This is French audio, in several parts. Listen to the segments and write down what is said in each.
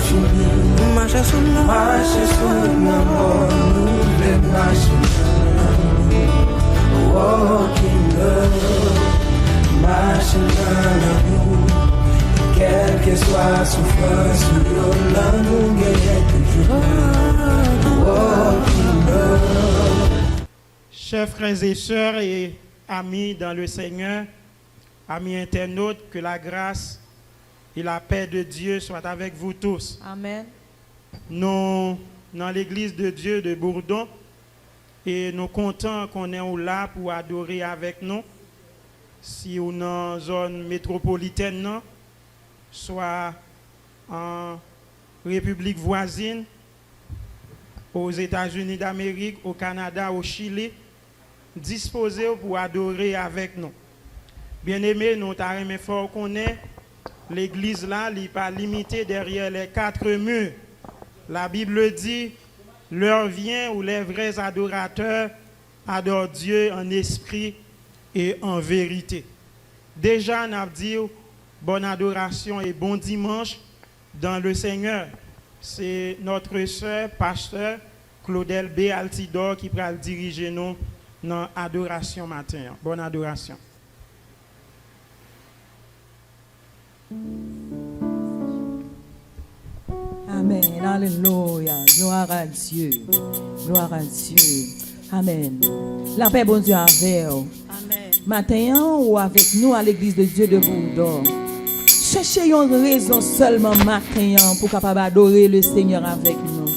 fini. Marcher sous l'amour, nous voulons marcher. Walking love, marching dans l'amour. Quelle que soit la souffrance, nous l'amour gagne toujours. Walking love. Chers frères et sœurs et amis dans le Seigneur, amis internautes, que la grâce et la paix de Dieu soient avec vous tous. Amen. Nous, dans l'église de Dieu de Bourdon, et nous comptons qu'on est là pour adorer avec nous. Si on est dans la zone métropolitaine, non, soit en République voisine, aux États-Unis d'Amérique, au Canada, au Chili, disposés pour adorer avec nous. Bien-aimés, nous avons fort qu'on est. L'église là, n'est pas limitée derrière les quatre murs. La Bible dit, l'heure vient où les vrais adorateurs adorent Dieu en esprit et en vérité. Déjà, on a dit bonne adoration et bon dimanche dans le Seigneur. C'est notre sœur, pasteur Claudel B. Altidor qui va diriger nous dans l'adoration matin. Bonne adoration. Amen. Alléluia. Gloire à Dieu. Gloire à Dieu. Amen. La paix, bon Dieu, avec vous. Amen. Matin, ou avec nous à l'église de Dieu de Bourdon. Cherchez une raison seulement matin pour capable adorer le Seigneur avec nous.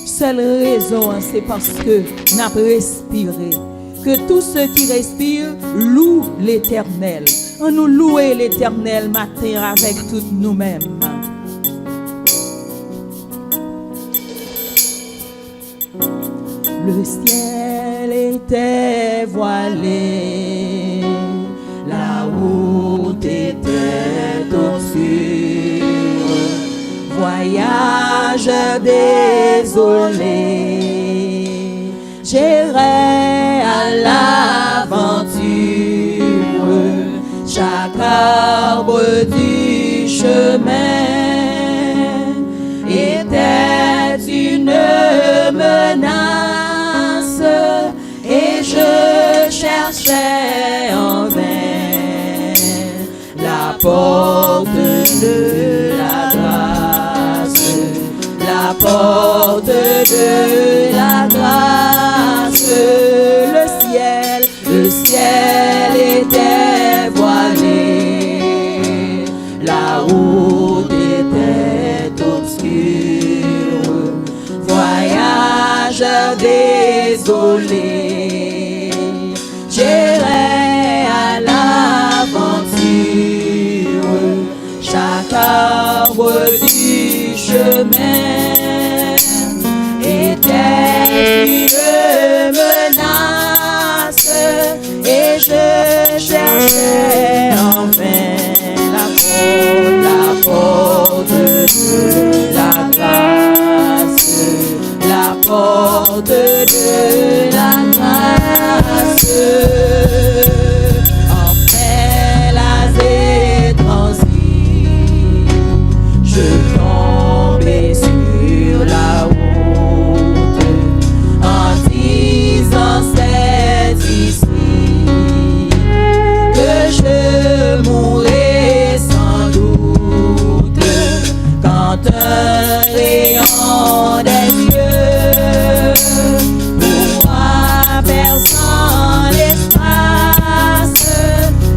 Seule raison, c'est parce que nous avons respiré. Que tous ceux qui respirent louent l'Éternel. On nous louer l'Éternel matin avec toutes nous-mêmes. Le ciel était voilé, la route était obscure, voyage désolé, j'irai à l'aventure, chaque arbre du chemin était une menace. Et je cherchais en vain la porte de la grâce, la porte de la grâce. Le ciel était voilé, la route était obscure, voyage désolé, j'irai à l'aventure, chaque arbre du chemin était une menace, et je cherchais enfin la porte de la grâce, la porte de la grâce. Enfin la transit, je tombais sur la route en disant c'est ici que je mourrai sans doute quand un rayon des yeux pourra perçant l'espace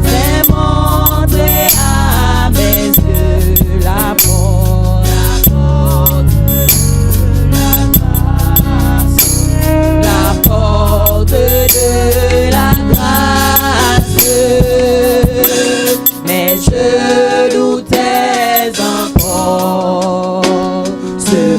fait montrer à mes yeux la porte de la grâce, la porte de la grâce. Mais je doutais encore, ce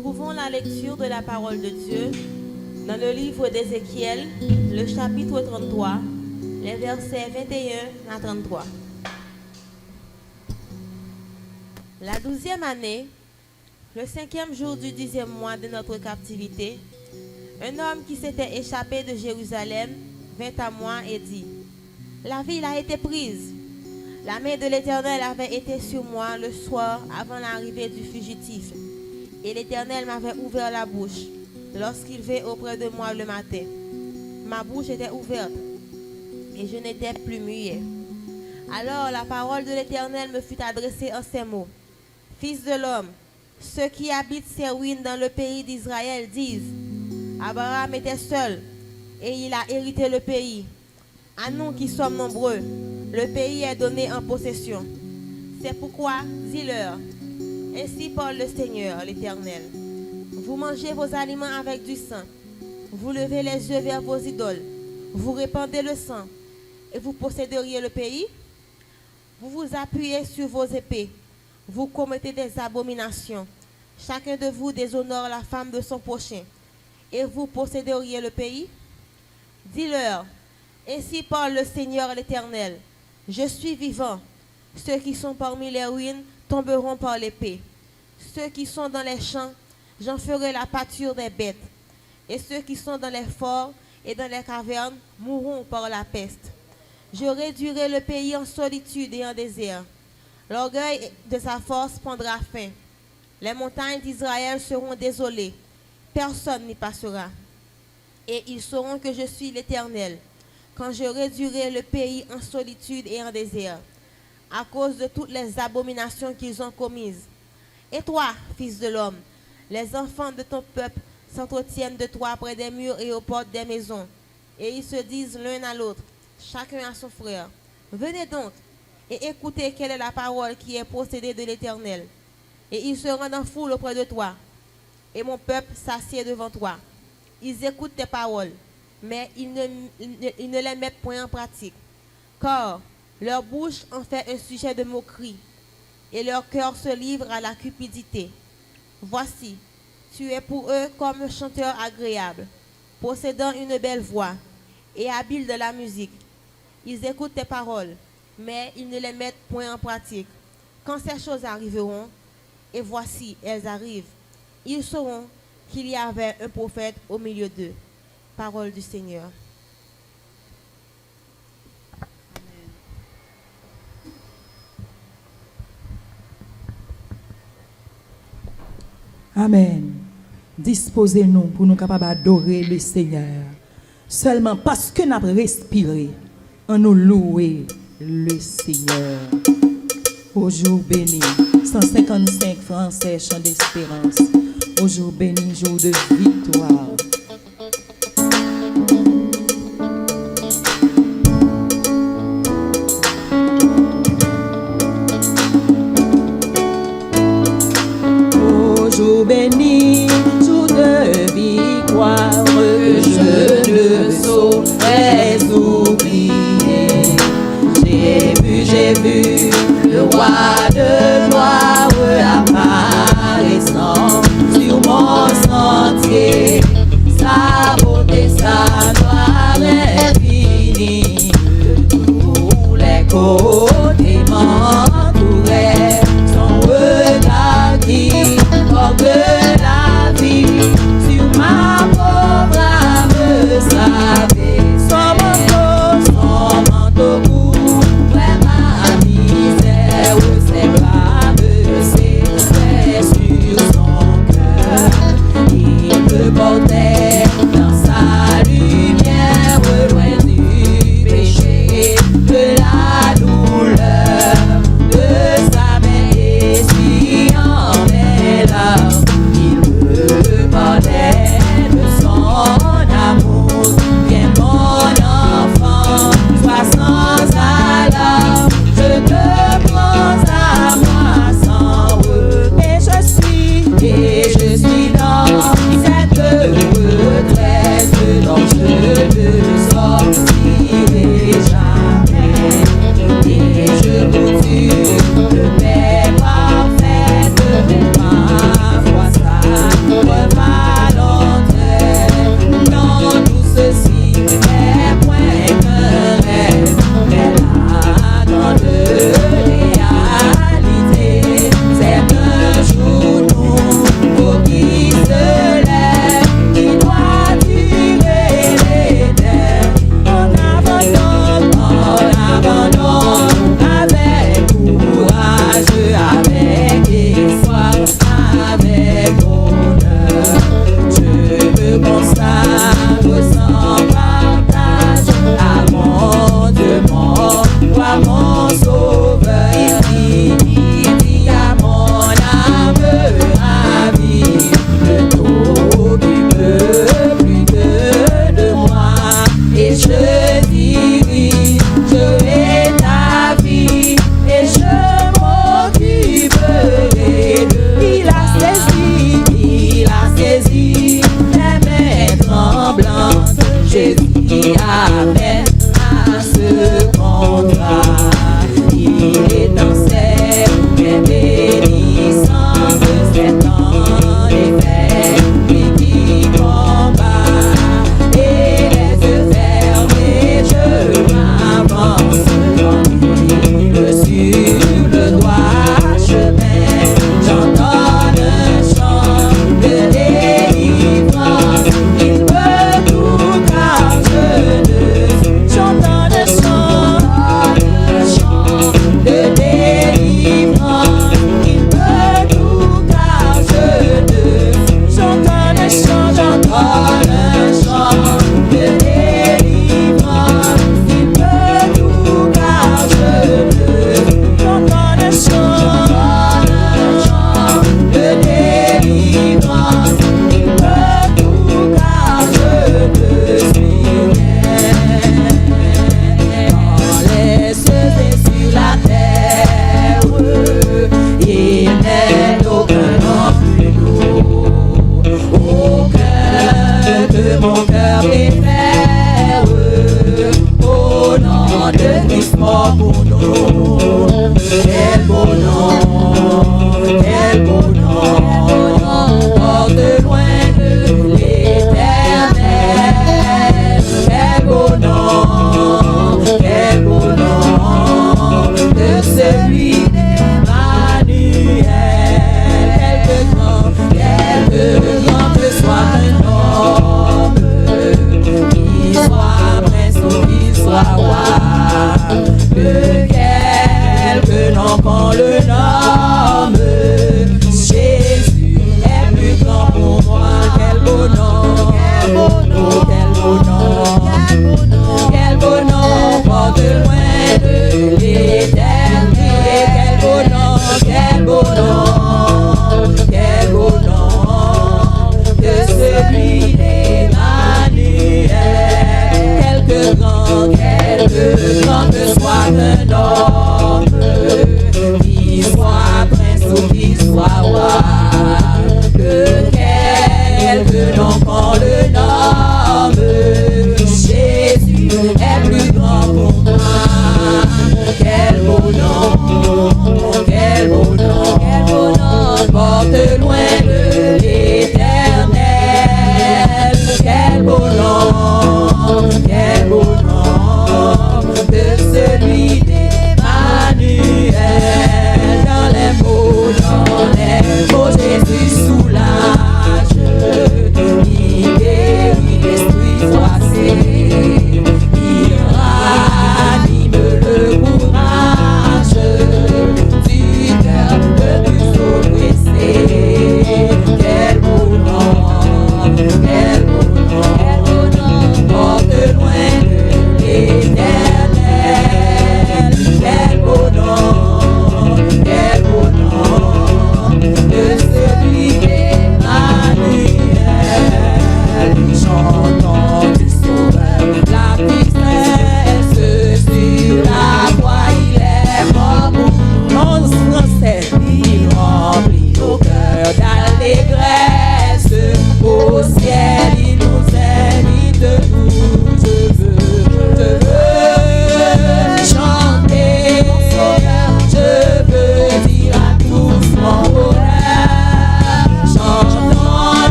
trouvons la lecture de la parole de Dieu dans le livre d'Ézéchiel, le chapitre 33, les versets 21 à 33. La 12e année, le 5e jour du 10e mois de notre captivité, un homme qui s'était échappé de Jérusalem vint à moi et dit: La ville a été prise. La main de l'Éternel avait été sur moi le soir avant l'arrivée du fugitif. Et l'Éternel m'avait ouvert la bouche lorsqu'il vint auprès de moi le matin. Ma bouche était ouverte et je n'étais plus muet. Alors la parole de l'Éternel me fut adressée en ces mots: Fils de l'homme, ceux qui habitent ces ruines dans le pays d'Israël disent: Abraham était seul et il a hérité le pays. À nous qui sommes nombreux, le pays est donné en possession. C'est pourquoi, dis-leur, ainsi parle le Seigneur, l'Éternel. Vous mangez vos aliments avec du sang. Vous levez les yeux vers vos idoles. Vous répandez le sang et vous posséderiez le pays. Vous vous appuyez sur vos épées. Vous commettez des abominations. Chacun de vous déshonore la femme de son prochain. Et vous posséderiez le pays. Dis-leur, ainsi parle le Seigneur l'Éternel. Je suis vivant. Ceux qui sont parmi les ruines tomberont par l'épée. Ceux qui sont dans les champs, j'en ferai la pâture des bêtes. Et ceux qui sont dans les forts et dans les cavernes mourront par la peste. Je réduirai le pays en solitude et en désert. L'orgueil de sa force prendra fin. Les montagnes d'Israël seront désolées. Personne n'y passera. Et ils sauront que je suis l'Éternel, quand je réduirai le pays en solitude et en désert, à cause de toutes les abominations qu'ils ont commises. Et toi, fils de l'homme, les enfants de ton peuple s'entretiennent de toi près des murs et aux portes des maisons, et ils se disent l'un à l'autre, chacun à son frère: Venez donc et écoutez quelle est la parole qui est procédée de l'Éternel. Et ils se rendent en foule auprès de toi, et mon peuple s'assied devant toi. Ils écoutent tes paroles, mais ils ne les mettent point en pratique, car leur bouche en fait un sujet de moquerie, et leur cœur se livre à la cupidité. Voici, tu es pour eux comme un chanteur agréable, possédant une belle voix, et habile de la musique. Ils écoutent tes paroles, mais ils ne les mettent point en pratique. Quand ces choses arriveront, et voici, elles arrivent, ils sauront qu'il y avait un prophète au milieu d'eux. Parole du Seigneur. Amen. Disposez-nous pour nous capables d'adorer le Seigneur. Seulement parce que nous avons respiré, on nous louer le Seigneur. Au jour béni, 155 Français, chant d'espérance. Au jour béni, jour de victoire. Au jour béni, jour de victoire, que je ne saurais oublier. J'ai vu le roi de gloire apparaissant sur mon sentier. Sa beauté, sa gloire infinie, de tous les côtés m'entourait. Son regard qui porte la vie sur ma pauvre âme savée. Son manteau couvre ma misère, c'est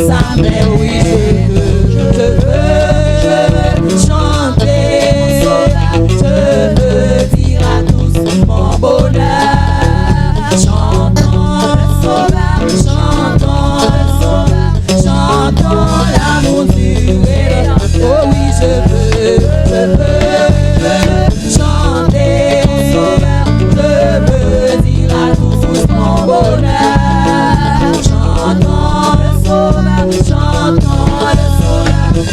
sa main, oui, je veux chanter, je veux dire à tous mon bonheur. Chantons le Sauveur, chantons l'amour du Rédempteur. Oh oui, je veux chanter, je veux dire à tous mon bonheur. Chantons le Sauveur,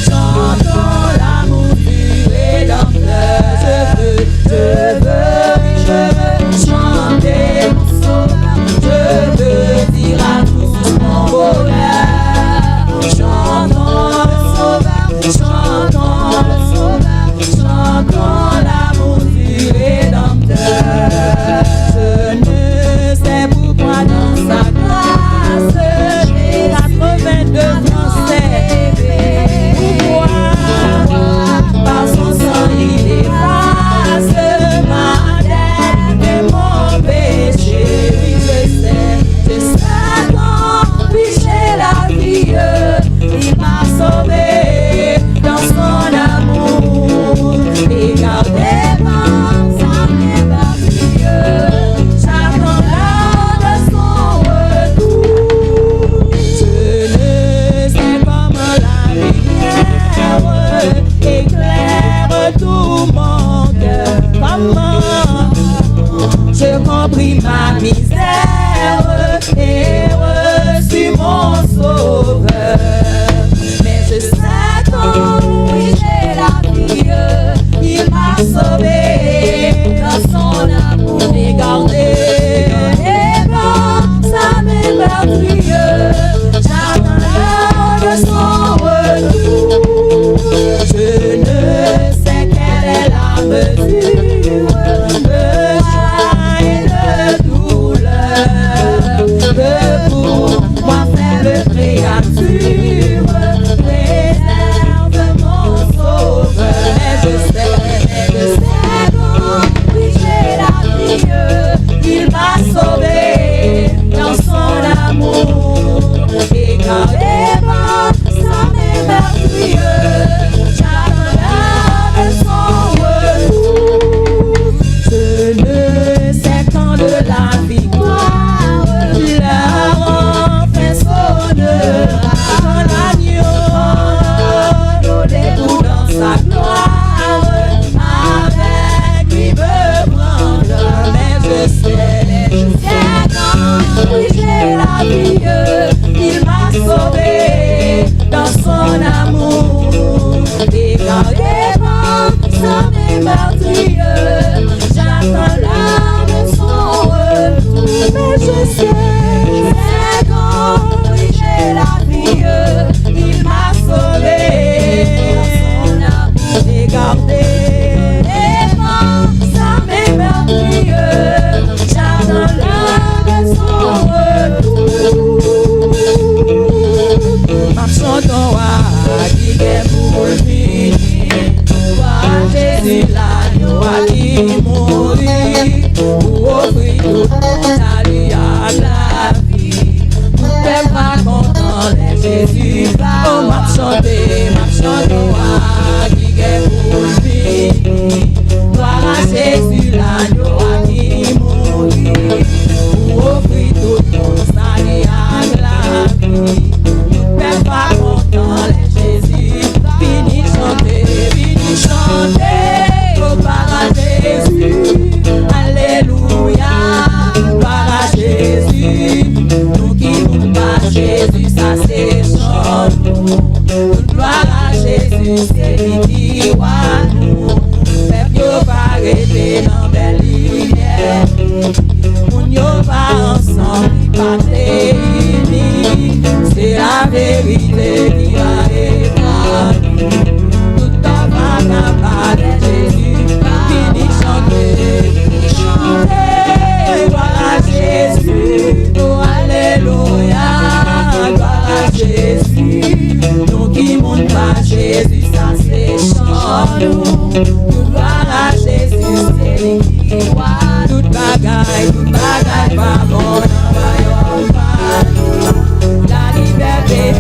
chantons l'amour du Rédempteur. Je veux chanter mon Sauveur, je veux dire à tous mon bonheur. Chantons le Sauveur, chantons l'amour du Rédempteur. Je ne sais pourquoi dans sa grâce, j'ai 82 Français. Pourquoi? Par son sang il efface ma dette et mon péché. Oui, je sais quand oui j'ai la vie, il m'a sauvé dans son amour. Et gardez-moi sa main merveilleuse, j'attends l'heure de son retour. Je ne sais comment la lumière éclaire tout mon cœur. Comment je compris ma misère et reçu mon sauveur. Mais je sais quand oui j'ai la vie, il m'a sauvé dans son amour. Et gardé sa main meurtrieuse, j'attends l'heure de son retour. Je ne sais quelle est la mesure de joie et de douleur que pour moi fait le créature. Préserve mon sauveur. Mais je sais quand oui j'ai la vie, il m'a sauvé dans son amour. Et gardez-moi sa main meurtrieuse, j'attends l'heure de son retour. Je ne sais quand de la victoire leur enfin sonnera. Quand l'agneau au debout dans sa gloire, avec lui me prendra. Mais je sais quand oui j'ai la vie, il m'a sauvé dans son amour. Et gardez-moi sa main meurtrieuse, j'attends l'heure de son retour. Mais je sais quand oui j'ai la vie, il m'a sauvé dans son amour. Et gardez-moi sa main meurtrieuse, j'attends l'heure de son retour. Marchons à qui est pour lui, voir Jésus l'agneau à qui mourit, pour offrir tout salut à la vie. Tout est pas content, les Jésus va. Oh, marchons à qui est pour lui, voir Jésus l'agneau à qui mourit, pour offrir tout salut à la vie. Pas content, les Jésus, fini chanter, gloire à Jésus, alléluia, gloire à Jésus, nous qui nous pas Jésus, ça c'est chant-nous, gloire à Jésus, c'est lui qui voit nous, peuple yo va rester dans belle lumière, moun yo va ensemble, pas unis, c'est la vérité qui va évaluer. Tout en va de Jésus, fini chanter, gloire à Jésus, oh alléluia, gloire à Jésus, nous qui montent pas Jésus, ça c'est chant-nous, gloire à Jésus, c'est lui qui voit, toute bagaille, pas bon, la liberté a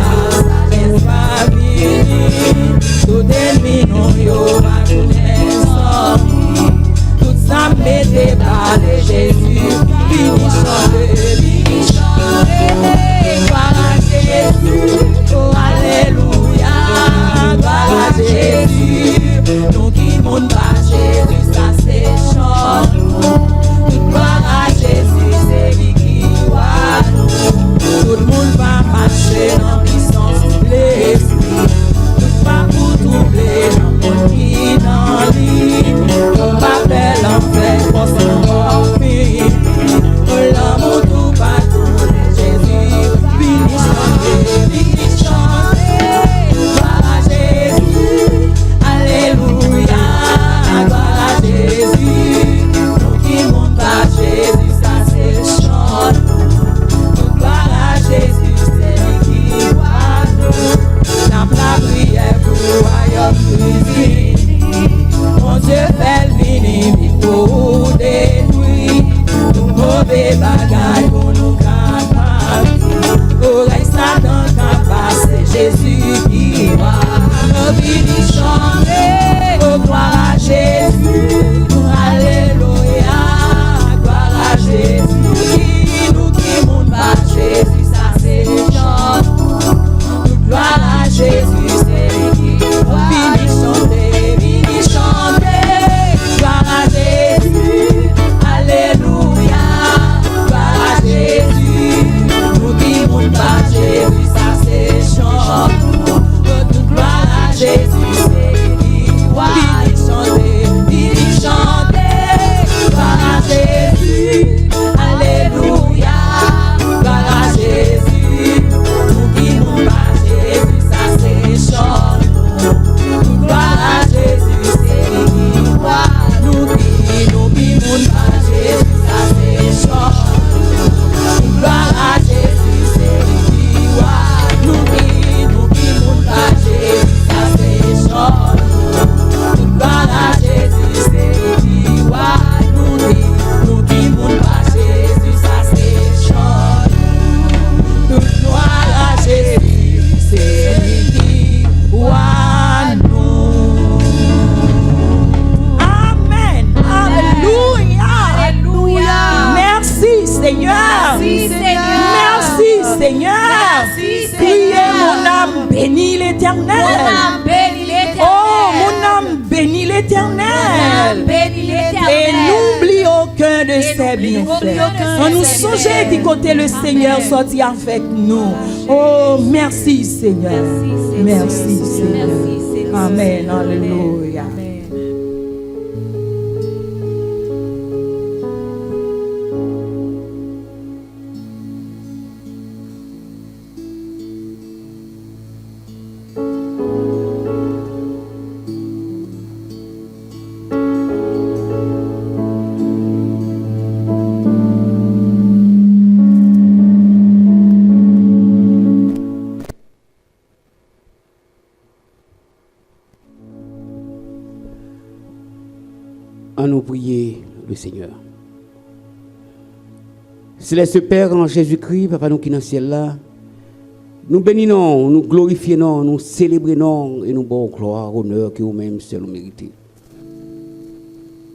bénit l'Éternel. Mon âme bénit l'Éternel. Oh, mon âme bénit l'Éternel. Bénis l'Éternel. Et n'oublie aucun de ses bienfaits. On nous songeait qui côté le Seigneur sorti avec nous. Oh, merci Seigneur. Merci Seigneur. Amen. Alléluia. En nous prier le Seigneur. Céleste Père en Jésus-Christ, Papa nous qui dans le ciel là, nous bénissons, nous glorifions, nous célébrons et nous bon gloire, honneur que vous-même seul vous méritez.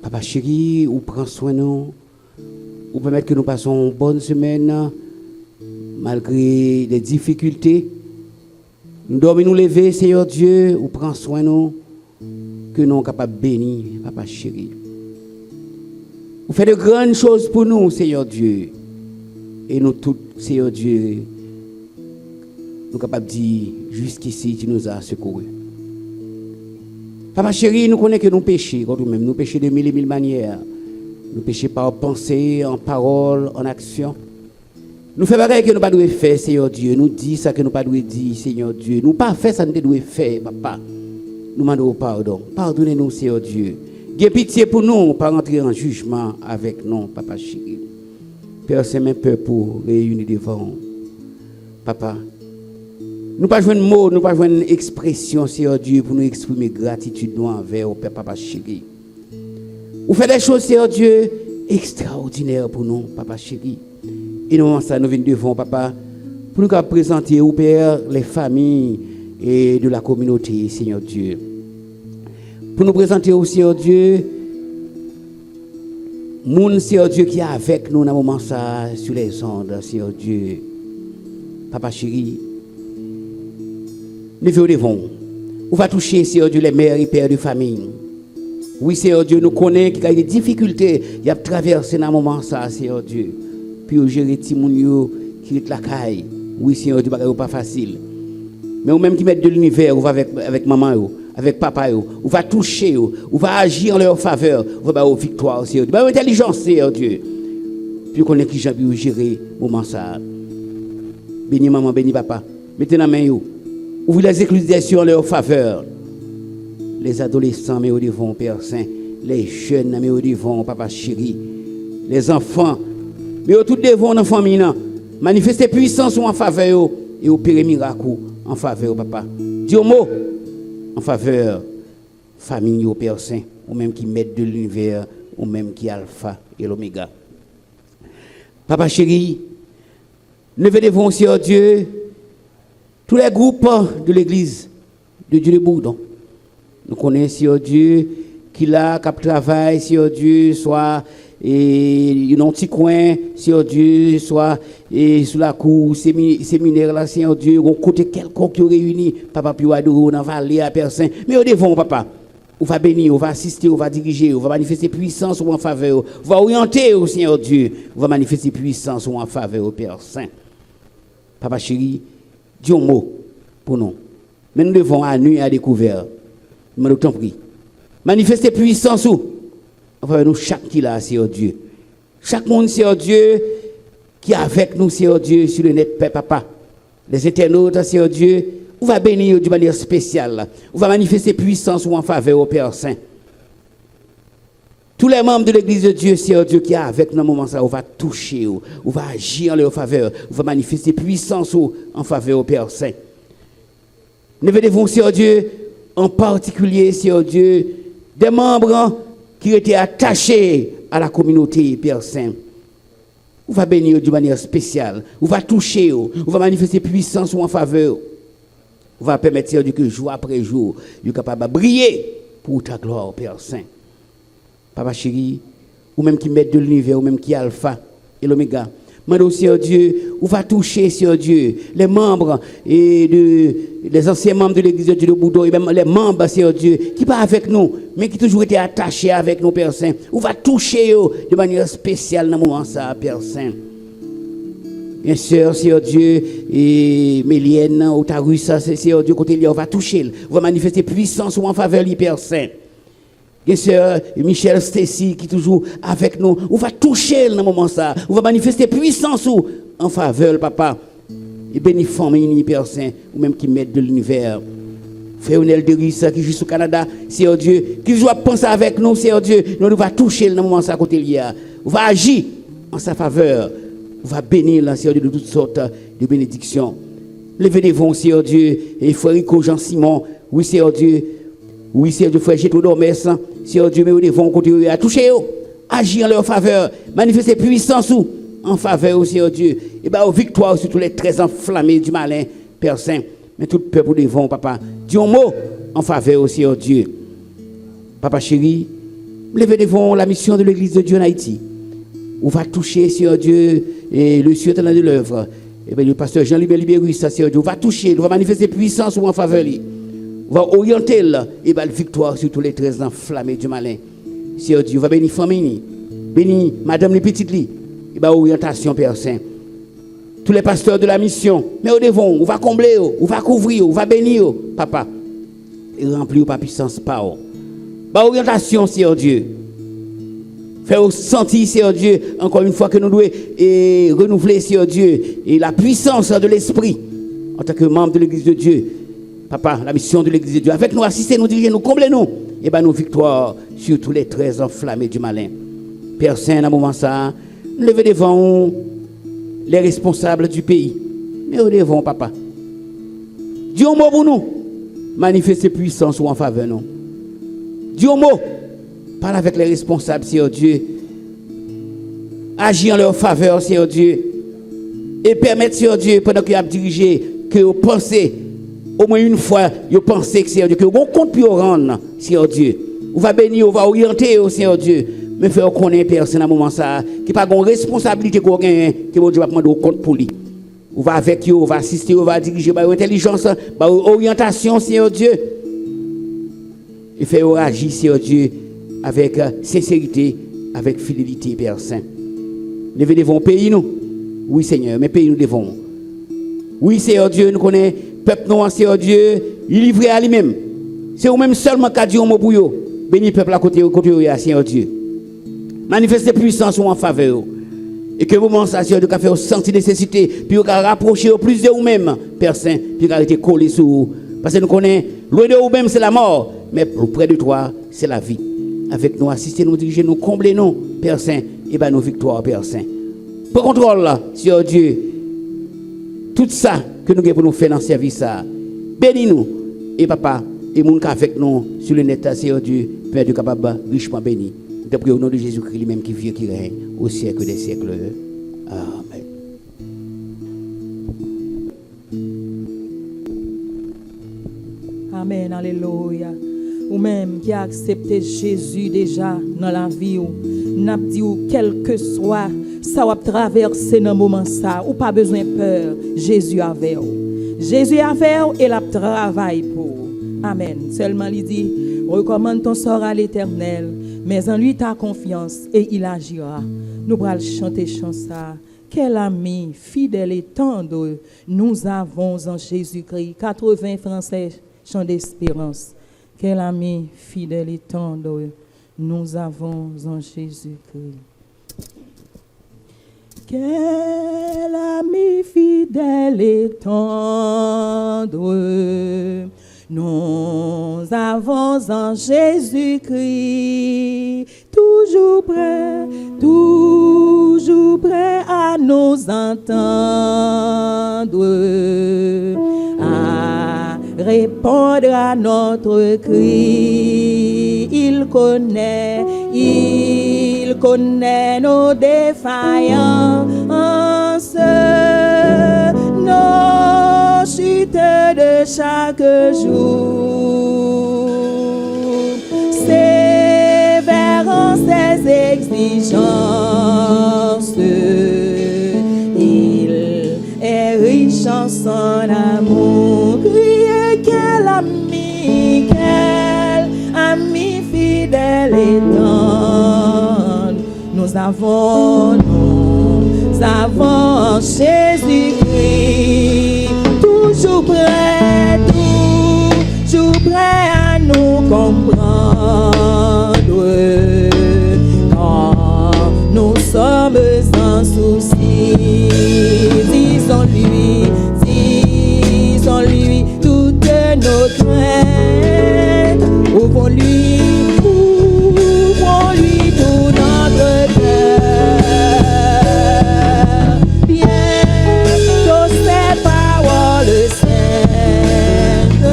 Papa chéri, vous prenez soin de nous, vous permettez que nous passions une bonne semaine, malgré les difficultés. Nous dormons, nous lever, Seigneur Dieu, vous prenez soin de nous, que nous sommes capables de bénir, Papa chéri. Vous faites de grandes choses pour nous, Seigneur Dieu. Et nous tous, Seigneur Dieu, nous sommes capables de dire, jusqu'ici, tu nous as secourus. Papa chéri, nous connaissons que nous péchons contre nous-mêmes. Nous péchons de mille et mille manières. Nous péchons par pensée, en parole, en action. Nous faisons ce que nous ne devons pas faire, Seigneur Dieu. Nous disons ce que nous ne devons pas dire, Seigneur Dieu. Nous ne pas faire ce que nous devons faire, Papa. Nous demandons pardon. Pardonnez-nous, Seigneur Dieu. Ayez pitié pour nous, pas rentrer en jugement avec nous, Papa chéri. Père, c'est même peur pour réunir devant. Papa, nous pas jouer de mots, nous pas jouer une expression, Seigneur Dieu, pour nous exprimer gratitude nous envers au Père, Papa chéri. Vous faites des choses, Seigneur Dieu, extraordinaires pour nous, Papa chéri. Et nous, ça, nous venons devant, Papa, pour nous présenter au Père les familles et de la communauté, Seigneur Dieu. Pour nous présenter aussi, Seigneur Dieu, mon Seigneur Dieu qui est avec nous dans le moment ça, sur les ondes, Seigneur Dieu. Papa chéri, nous venons devant. On va toucher, Seigneur Dieu, les mères et pères de famille. Oui, Seigneur Dieu, nous connaissons qu'il y a des difficultés, il y a traversé dans le moment ça, Seigneur Dieu. Puis on gère les petits qui est la caille. Oui, Seigneur Dieu, ce n'est pas facile. Mais ou même qui mettent de l'univers, on va avec maman, avec papa, on va toucher, on va agir en leur faveur, on va avoir victoire, Seigneur Dieu. Intelligence, Seigneur Dieu. Puis on connaît qui j'ai pu gérer le moment ça. Béni maman, béni papa. Mettez dans la main, ouvrez les éclusations en leur faveur. Les adolescents, mais au devant, Père Saint. Les jeunes, mais au devant, Papa chéri. Les enfants, mais au tout devant, enfants minants. Manifestez puissance en faveur et opérer miracle en faveur, Papa. Dis au mot en faveur, famille au Père Saint, ou même qui mettent de l'univers, ou même qui est Alpha et l'Oméga. Papa chéri, nous devons, Seigneur Dieu, tous les groupes de l'église de Dieu de Bourdon. Nous connaissons, Seigneur Dieu, qui là, qui travaille, Seigneur Dieu, soit dans un petit coin, Seigneur Dieu, soit sous la cour, séminaire là, Seigneur Dieu, on côté quelqu'un qui est réuni, Papa, puis on va adorer dans la vallée à personne. Mais au devant, Papa, on va bénir, on va assister, on va diriger, on va manifester puissance en faveur, on va orienter au Seigneur Dieu, on va manifester puissance en faveur au Père Saint. Papa chéri, dis un mot pour nous. Mais nous devons à nuit à découvert. Nous t'en prie. Manifester puissance où? Enfin, nous, chaque qui là, Seigneur Dieu. Chaque monde, Seigneur Dieu, qui est avec nous, Seigneur Dieu, sur le net, Père, Papa. Les internautes, Seigneur Dieu, on va bénir de manière spéciale. On va manifester puissance ou en faveur au Père Saint. Tous les membres de l'Église de Dieu, Seigneur Dieu, qui est avec nous dans moment ça, on va toucher, on va agir en leur faveur, on va manifester puissance ou en faveur au Père Saint. Nous devons, Seigneur Dieu, en particulier, Seigneur Dieu, des membres qui étaient attachés à la communauté, Père Saint. On va bénir de manière spéciale, on va toucher, on va manifester puissance ou en faveur. On va permettre, Seigneur Dieu, que jour après jour, nous sommes capables de briller pour ta gloire, Père Saint. Papa chéri, ou même qui met de l'univers, ou même qui est Alpha et l'Oméga. Maintenant, Seigneur Dieu, on va toucher, Seigneur Dieu, les membres les anciens membres de l'église de Dieu de Bourdon, et même les membres, Seigneur Dieu, qui pas avec nous, mais qui toujours été attachés avec nous, Père Saint. On va toucher eux de manière spéciale dans ce moment, ça, Père Saint. Bien sûr, Seigneur Dieu, et Mélienne, ou Tarus, Seigneur Dieu, côté lui, on va toucher, on va manifester puissance en faveur du Père Saint. Bien sûr, Michel Stacy qui est toujours avec nous, on va toucher dans ce moment ça, on va manifester puissance en faveur, papa. Et béni famille, Père Saint, ou même qui m'aide de l'univers. Féonel de Rissa qui joue au Canada, Seigneur Dieu, qui joue à penser avec nous, Seigneur Dieu, nous va toucher dans ce moment ça à côté lui. On va agir en sa faveur, on va bénir là, Seigneur Dieu, de toutes sortes de bénédictions. Levez les vents, Seigneur Dieu, et frère Rico Jean-Simon, oui, Seigneur Dieu. Oui, Seigneur Dieu, frère Gétro Dormès, Seigneur Dieu, mais nous devons continuer à toucher eux, agir en leur faveur, manifester puissance en faveur, Seigneur Dieu. Et bien, victoire sur tous les traits enflammés du malin, Père Saint. Mais tout le peuple devant, papa, dis un mot en faveur, Seigneur Dieu. Papa chéri, levez devant la mission de l'église de Dieu en Haïti. On va toucher, Seigneur Dieu, et le Dieu de l'œuvre. Et bien, le pasteur Jean-Libé Libérus, Seigneur Dieu, on va toucher, on va manifester puissance en faveur. On va orienter là, et bien, la victoire sur tous les traits enflammés du malin. Seigneur Dieu, on va bénir famille, bénir madame les petites lits, et bien, orientation, Père Saint. Tous les pasteurs de la mission, mais au devant, on va combler, on va couvrir, on va bénir, papa, et remplir par puissance par eux. Bah, orientation, Seigneur Dieu. Faire sentir, Seigneur Dieu, encore une fois que nous devons renouveler, Seigneur Dieu, et la puissance de l'esprit, en tant que membre de l'église de Dieu. Papa, la mission de l'église de Dieu. Avec nous, assister, nous diriger, nous combler nous. Et bien, nos victoires sur tous les traits enflammés du malin. Père Saint, dans ce moment ça, levez devant les responsables du pays. Mais au devant, papa. Dis un mot pour nous. Manifestez puissance ou en faveur nous. Dis un mot. Parle avec les responsables, Seigneur Dieu. Agis en leur faveur, Seigneur Dieu. Et permettre, Seigneur Dieu, pendant qu'il a dirigé, que vous pensez, au moins une fois, vous pensez que Seigneur Dieu, que vous compte pour rendre, Seigneur Dieu. Vous va bénir, vous va orienter, Seigneur Dieu. Mais faire connaître personne à un moment ça, qui n'a pas de responsabilité qu'on gagne, que vous va prendre au compte pour lui. Vous va avec vous, vous va assister, vous va diriger, par intelligence, par orientation, Seigneur Dieu. Et faire agir, Seigneur Dieu, avec sincérité, avec fidélité, Père Saint. Levez devant pays, nous. Oui, Seigneur, mais pays, nous devons. Oui, Seigneur Dieu, nous connaissons, peuple noir, Seigneur Dieu, il est livré à lui-même. C'est vous-même seulement qui a dit un mot pour vous. Bénis le peuple à côté, Seigneur Dieu. Manifestez puissance en faveur. Et que vous moment ça, Seigneur Dieu, qui fait sentir nécessité, puis vous rapprocher au plus de vous-même, Père Saint, puis vous arrêtez coller sur vous. Parce que nous connaissons, loin de vous-même, c'est la mort, mais près de toi, c'est la vie. Avec nous, assister, nous diriger, nous combler, nous, Père Saint, et bien nos victoires, Père Saint. Pour contrôle, là, Seigneur Dieu, tout ça que nous avons pour nous faire dans ce service, bénis-nous, et papa, et mon avec nous sur le net, Seigneur Dieu, Père Dieu capable, richement béni. Nous prions au nom de Jésus-Christ, lui-même qui vit et qui règne au siècle des siècles. Amen. Amen, alléluia. Ou même qui a accepté Jésus déjà dans la vie, n'a dit quel que soit ça va traverser dans le moment ça, ou pas besoin de peur, Jésus avec vous. Jésus avec vous et la travail pour vous. Amen. Seulement il dit, recommande ton sort à l'Éternel, mais en lui ta confiance et il agira. Nous allons chanter ça. Quel ami fidèle et tendre nous avons en Jésus-Christ. 80 français chant d'espérance. Quel ami fidèle et tendre nous avons en Jésus-Christ. Quel ami fidèle et tendre nous avons en Jésus-Christ, toujours prêt à nous entendre, à répondre à notre cri. Il connaît nos défaillances, nos chutes de chaque jour, sévère en ses exigences. son amour. Criez quel ami fidèle et tendre. Nous avons Jésus-Christ, toujours prêt à nous comprendre. Quand nous sommes en souci, disons-lui toutes nos craintes. Ouvrons-lui tout notre cœur. Bientôt ces paroles saintes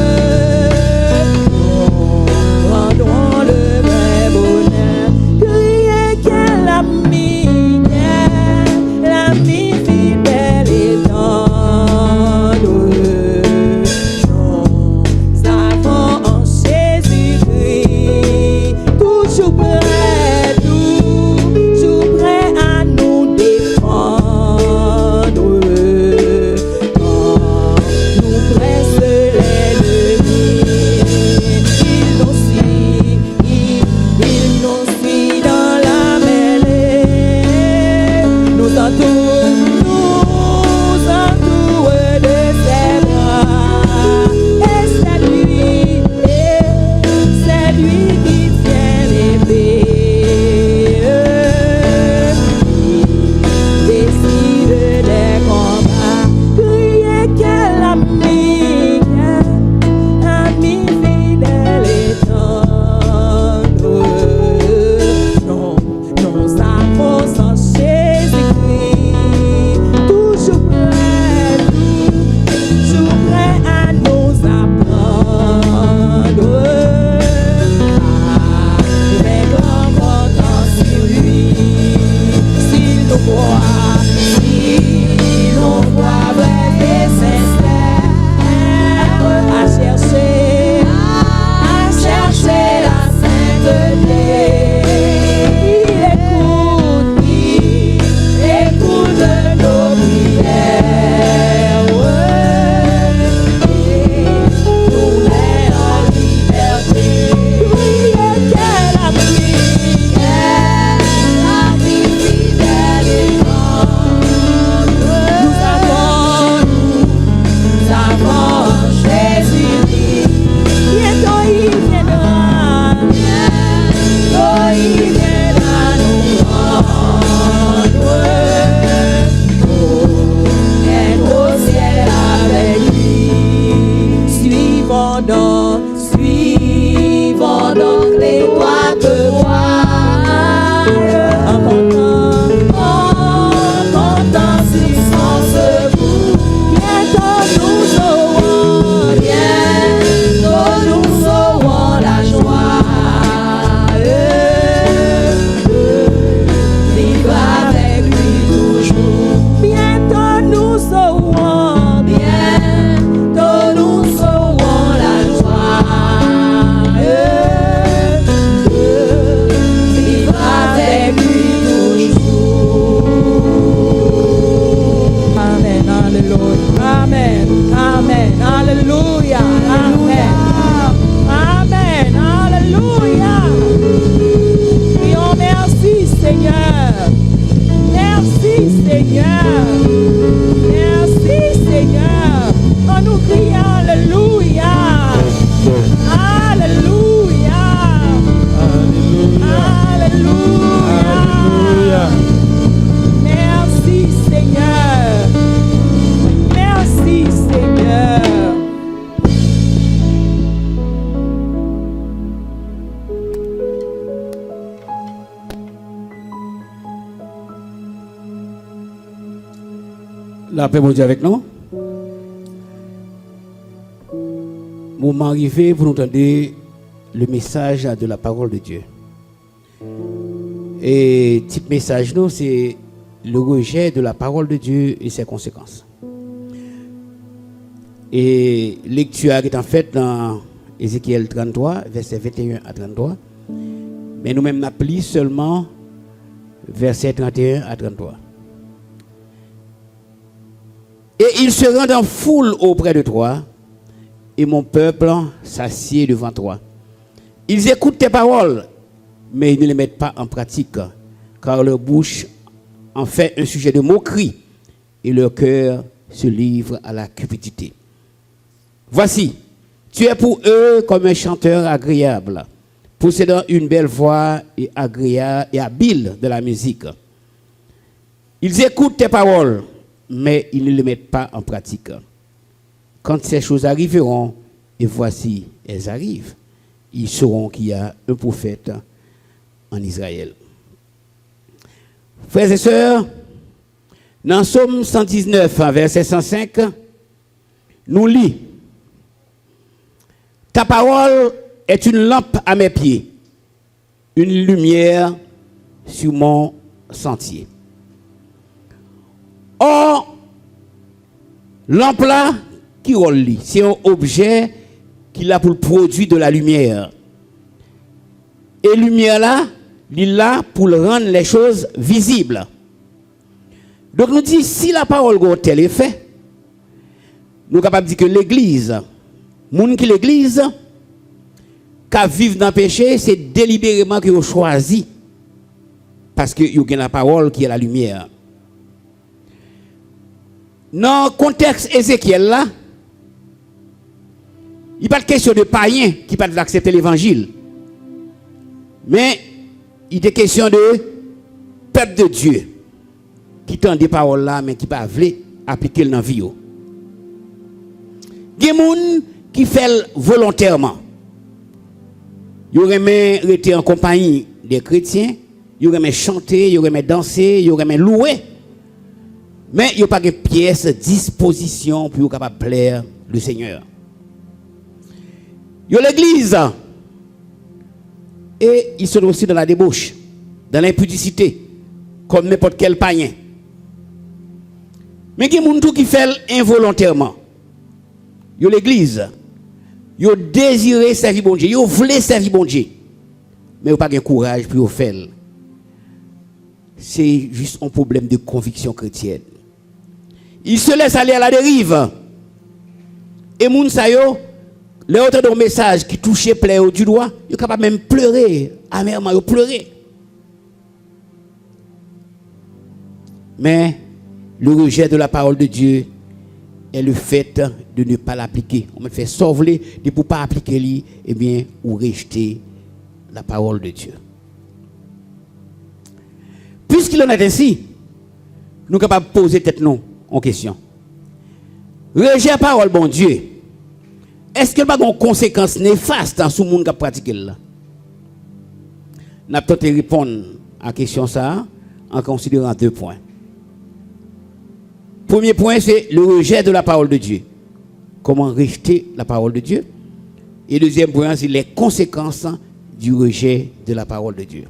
rendront le vrai bonheur. Criez quel ami fidèle et tendre. Nous avons en Jésus-Christ, toujours prêt à nous défendre. Quand nous presse l'ennemi, il nous suit dans la mêlée. Nous entoure de ses bras. Et c'est lui qui tient l'épée. Il décide des combats. Criez quel ami fidèle et tendre. Nous avons en Jésus-Christ, toujours prêt à nous apprendre. Avec grand content sur lui, s'il nous croit vrai et sincère, à chercher la sainteté. Il écoute nos prières, et nous met en liberté. Criez quel ami fidèle et tendre. Nous avons Jésus-Christ. Bientôt il viendra nous rendre. Être au ciel avec lui. Suivons donc l'étroite voie, en comptant sur son secours. Bientôt nous aurons la joie. Vivre avec lui toujours. Bientôt nous aurons la joie. Vivre avec lui toujours. Amen, alléluia. Amen, amen, alléluia. Amen, amen, alléluia. Prions merci Seigneur. Merci Seigneur. Merci Seigneur. En nous criant alléluia. Alléluia. Alléluia. Merci Seigneur. Merci Seigneur. La paix, mon Dieu, avec nous. Moment arrivé pour nous entendre le message de la parole de Dieu. Et type message, nous, c'est le rejet de la parole de Dieu et ses conséquences. Et lecture est en fait dans Ézéchiel 33, versets 21 à 33. Mais nous-mêmes, nous appelons seulement versets 31 à 33. Et ils se rendent en foule auprès de toi, et mon peuple s'assied devant toi. Ils écoutent tes paroles, mais ils ne les mettent pas en pratique, car leur bouche en fait un sujet de moquerie, et leur cœur se livre à la cupidité. Voici, tu es pour eux comme un chanteur agréable, possédant une belle voix et agréable et habile de la musique. Ils écoutent tes paroles, mais ils ne les mettent pas en pratique. Quand ces choses arriveront, et voici, elles arrivent, ils sauront qu'il y a un prophète en Israël. Frères et sœurs, dans Psaume 119, verset 105, nous lisons: ta parole est une lampe à mes pieds, une lumière sur mon sentier. Or, lampe là, qui rôle, c'est un objet qui a pour produire de la lumière. Et lumière là, il est là pour rendre les choses visibles. Donc nous disons, si la parole a tel effet, nous sommes capables de dire que l'église, moun qui l'église, qui vivent dans le péché, c'est délibérément qu'ils ont choisi. Parce qu'il y a la parole qui est la lumière. Dans le contexte Ézéchiel là, il n'y a pas de question de païens qui ne peuvent pas accepter l'évangile. Mais il est question de peuple de Dieu qui tend des paroles là, mais qui ne peuvent pas appliquer dans la vie. Il y a des gens qui font volontairement. Ils auraient été en compagnie des chrétiens, ils auraient chanter, ils auraient danser, ils auraient louer. Mais il n'y a pas de pièce, disposition pour capable plaire le Seigneur. Il y a l'église. Et ils sont aussi dans la débauche, dans l'impudicité, comme n'importe quel païen. Mais il y a des gens qui font involontairement. Il y a l'église. Ils ont désiré servir bon Dieu. Ils voulaient servir bon Dieu. Mais ils n'ont pas de courage pour le faire. C'est juste un problème de conviction chrétienne. Ils se laissent aller à la dérive. Et moun sa yo, les autres de message qui touchaient plaie du doigt, ils sont capables même pleurer, amèrement, ils pleurer. Mais le rejet de la parole de Dieu est le fait de ne pas l'appliquer. On me fait sauver de ne pas appliquer, eh bien, ou rejeter la parole de Dieu. Puisqu'il en est ainsi, nous sommes capables de poser tête non en question. Rejet la parole, bon Dieu, est-ce qu'il n'y a pas de conséquences néfastes dans ce monde qui a pratiqué là? Nous avons tenté de répondre à la question ça en considérant 2 points. Premier point, c'est le rejet de la parole de Dieu. Comment rejeter la parole de Dieu? Et deuxième point, c'est les conséquences du rejet de la parole de Dieu.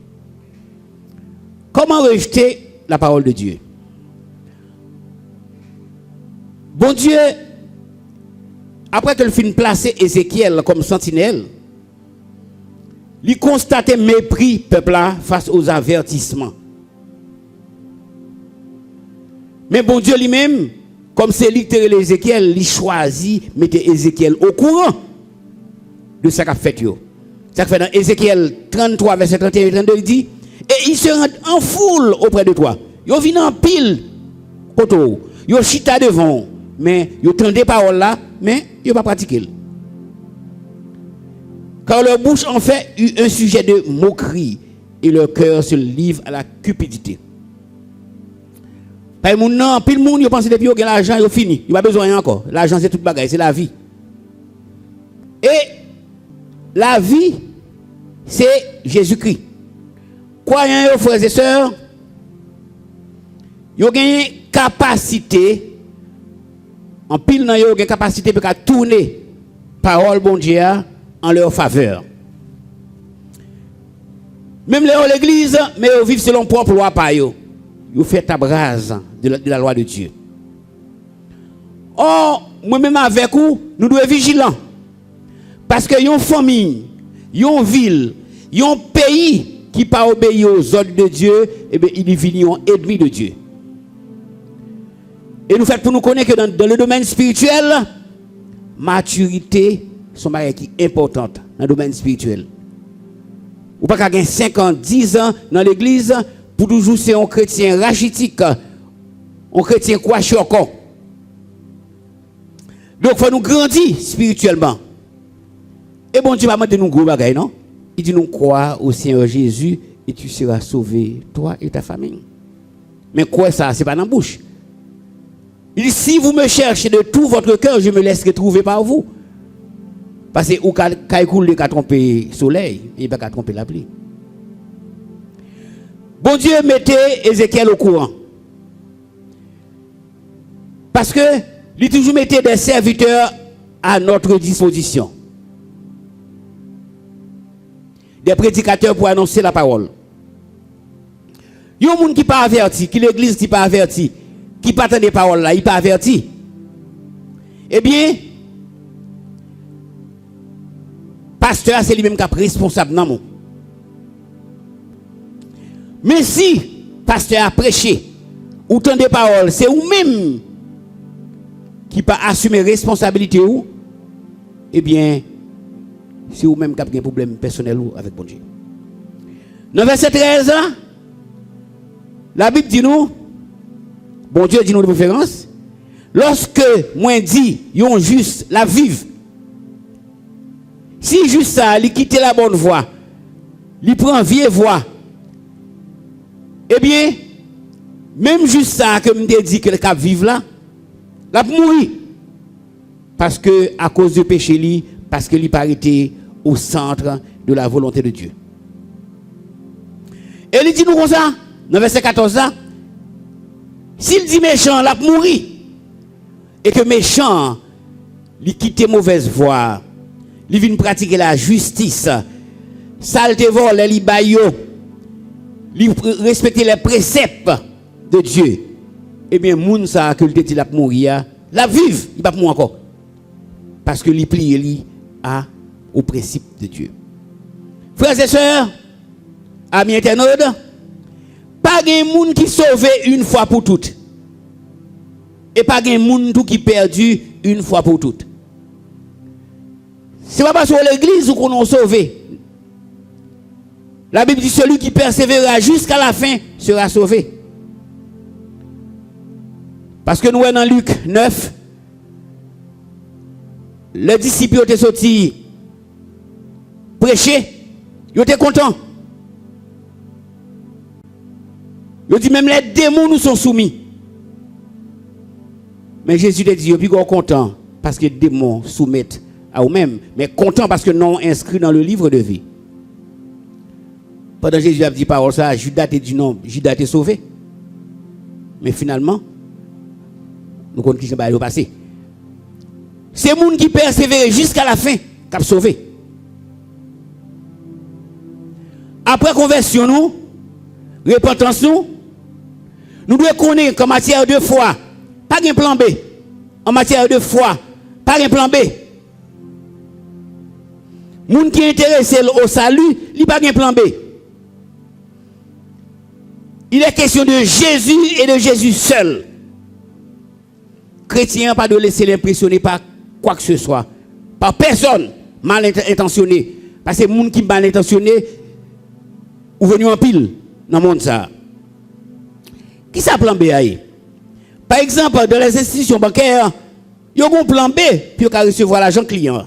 Comment rejeter la parole de Dieu? Bon Dieu, après que le fin placé Ézéchiel comme sentinelle, il constate mépris peuple là face aux avertissements. Mais bon Dieu lui-même, comme c'est littéral Ézéchiel, il choisit mettre Ézéchiel au courant de ce qu'a fait. Ça fait dans Ézéchiel 33, verset 31 et 32, il dit, et ils se rendent en foule auprès de toi. Ils viennent en pile, ils chita devant, mais ils entendent des paroles là, mais ils n'ont pas pratiqué. Car leur bouche en fait un sujet de moquerie et leur cœur se livre à la cupidité. Pas moun non, pile moun yo pense depuis yo gen l'argent yo fini, il pas besoin rien encore. L'argent c'est toute bagaille, c'est la vie. Et la vie c'est Jésus-Christ. Croyants yo frères et sœurs, yo gen capacité en pile nan yo gen capacité pour tourner parole bon Dieu en leur faveur. Même l'église, mais ils vivent selon propre loi par yo. Ils font tabrase de la loi de Dieu. Or, moi-même avec vous, nous devons être vigilants. Parce que yon famille, yon ville, yon pays qui pas obéir aux ordres de Dieu, eh bien, il devient un ennemi de Dieu. Et nous fait pour nous connaître que dans le domaine spirituel, maturité, sont des qui importante dans le domaine spirituel. Ou pas qu'à gagner 5 ans, 10 ans dans l'église, pour toujours c'est un chrétien rachitique, un chrétien coiché encore. Donc, il faut nous grandir spirituellement. Et bon Dieu va demander nous gros bagaille, non? Il dit nous croire au Seigneur Jésus et tu seras sauvé, toi et ta famille. Mais quoi ça, c'est pas dans la bouche. Il dit si vous me cherchez de tout votre cœur, je me laisserai trouver par vous. Parce que ou quand coule qu'à tromper le soleil, il va qu'à tromper la pluie. Bon Dieu mettez Ézéchiel au courant. Parce que il toujours mettait des serviteurs à notre disposition. Des prédicateurs pour annoncer la parole. Il y a des gens qui ne sont pas avertis, qui l'église qui n'est pas averti, qui ne pas des paroles là, il n'est pas averti. Eh bien, pasteur, c'est lui-même qui est responsable. Non, mais si pasteur a prêché, ou tant de paroles, c'est vous-même qui pas assumer responsabilité ou, eh bien, c'est vous-même qui avez un problème personnel ou avec bon Dieu. Dans verset 13, la Bible dit nous, bon Dieu dit nous de préférence, lorsque moi dit, yon juste la vive, si juste ça, il quitte la bonne voie, il prend vieille voie, eh bien, même juste ça que me dit que le cap vive là, la mourir. Parce que à cause du péché, parce que il pas été au centre de la volonté de Dieu. Et il dit nous comme ça, dans verset 14 là, s'il dit méchant, la mourir. Et que méchant, il quitte mauvaise voie, il vient pratiquer la justice, saleté vol, il baille, il respecter les préceptes de Dieu. Eh bien, moun ça que le dit la mourir, la vive, il va pas mourir encore. Parce que il plie au principe de Dieu. Frères et sœurs, amis internautes, pas de moun qui sauvé une fois pour toutes. Et pas de moun qui perdu une fois pour toutes. C'est pas parce que l'église qu'on a sauvé. La Bible dit celui qui persévérera jusqu'à la fin sera sauvé. Parce que nous, dans Luc 9, les disciples étaient sortis prêcher, ils étaient contents. Ils dit même les démons nous sont soumis. Mais Jésus a dit, ils sont contents parce que les démons soumettent à eux-mêmes, mais contents parce que non inscrits dans le livre de vie. Pendant que Jésus a dit parole ça, Judas a dit non, Judas est sauvé. Mais finalement, nous connaissons qui s'est passé. C'est les gens qui persévèrent jusqu'à la fin qui ont sauvé. Après conversion, nous, repentance, nous devons connaître qu'en matière de foi, pas de plan B. En matière de foi, pas de plan B. Les gens qui sont intéressés au salut, il n'y a pas de plan B. Il est question de Jésus et de Jésus seul. Chrétien, pas de laisser l'impressionner par quoi que ce soit, par personne mal intentionné. Parce que les gens qui sont mal intentionnés, ou venus en pile dans le monde. Ça. Qui ça plan B? Par exemple, dans les institutions bancaires, il y a un plan B pour recevoir l'argent client.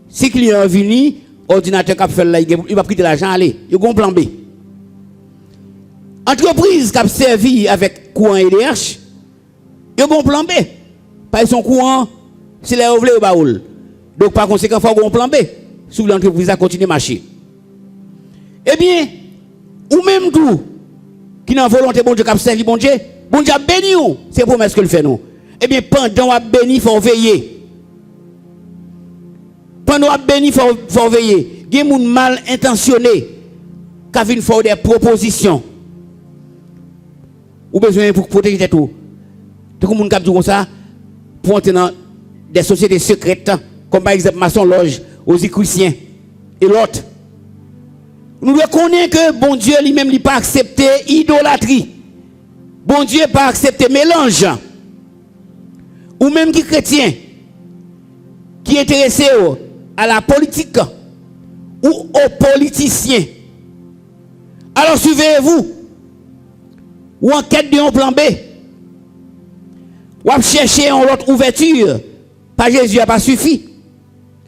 Si le client vient, l'ordinateur qui fait là, il va prendre l'argent, aller. Il y a un plan B. Entreprise qui a servi avec courant EDH, il y a un plan B. Par son courant, c'est les ouvrés au baoul. Donc par conséquent, il faut avoir un plan B. Si l'entreprise a continué à marcher. Eh bien, ou même tout, qui n'a volonté bon Dieu, qui a servi bon Dieu a béni ou, c'est promesse que le fait nous. Eh bien, pendant qu'on a béni, il faut veiller. Pendant qu'on a béni, il faut veiller. Il y a des gens mal intentionnés qui viennent faire des propositions. Ou besoin pour protéger tout. Tout le monde qui a dit comme ça, pour entrer dans des sociétés secrètes, comme par exemple Maçon Loge, aux Écruciens et l'autre. Nous reconnaissons que bon Dieu lui-même n'a pas accepté idolâtrie. Bon Dieu n'a pas accepté mélange. ou même qui chrétien, qui est intéressé à la politique ou aux politiciens, alors surveillez-vous, ou en quête d'un plan B, ou à chercher une autre ouverture, pas Jésus n'a pas suffi.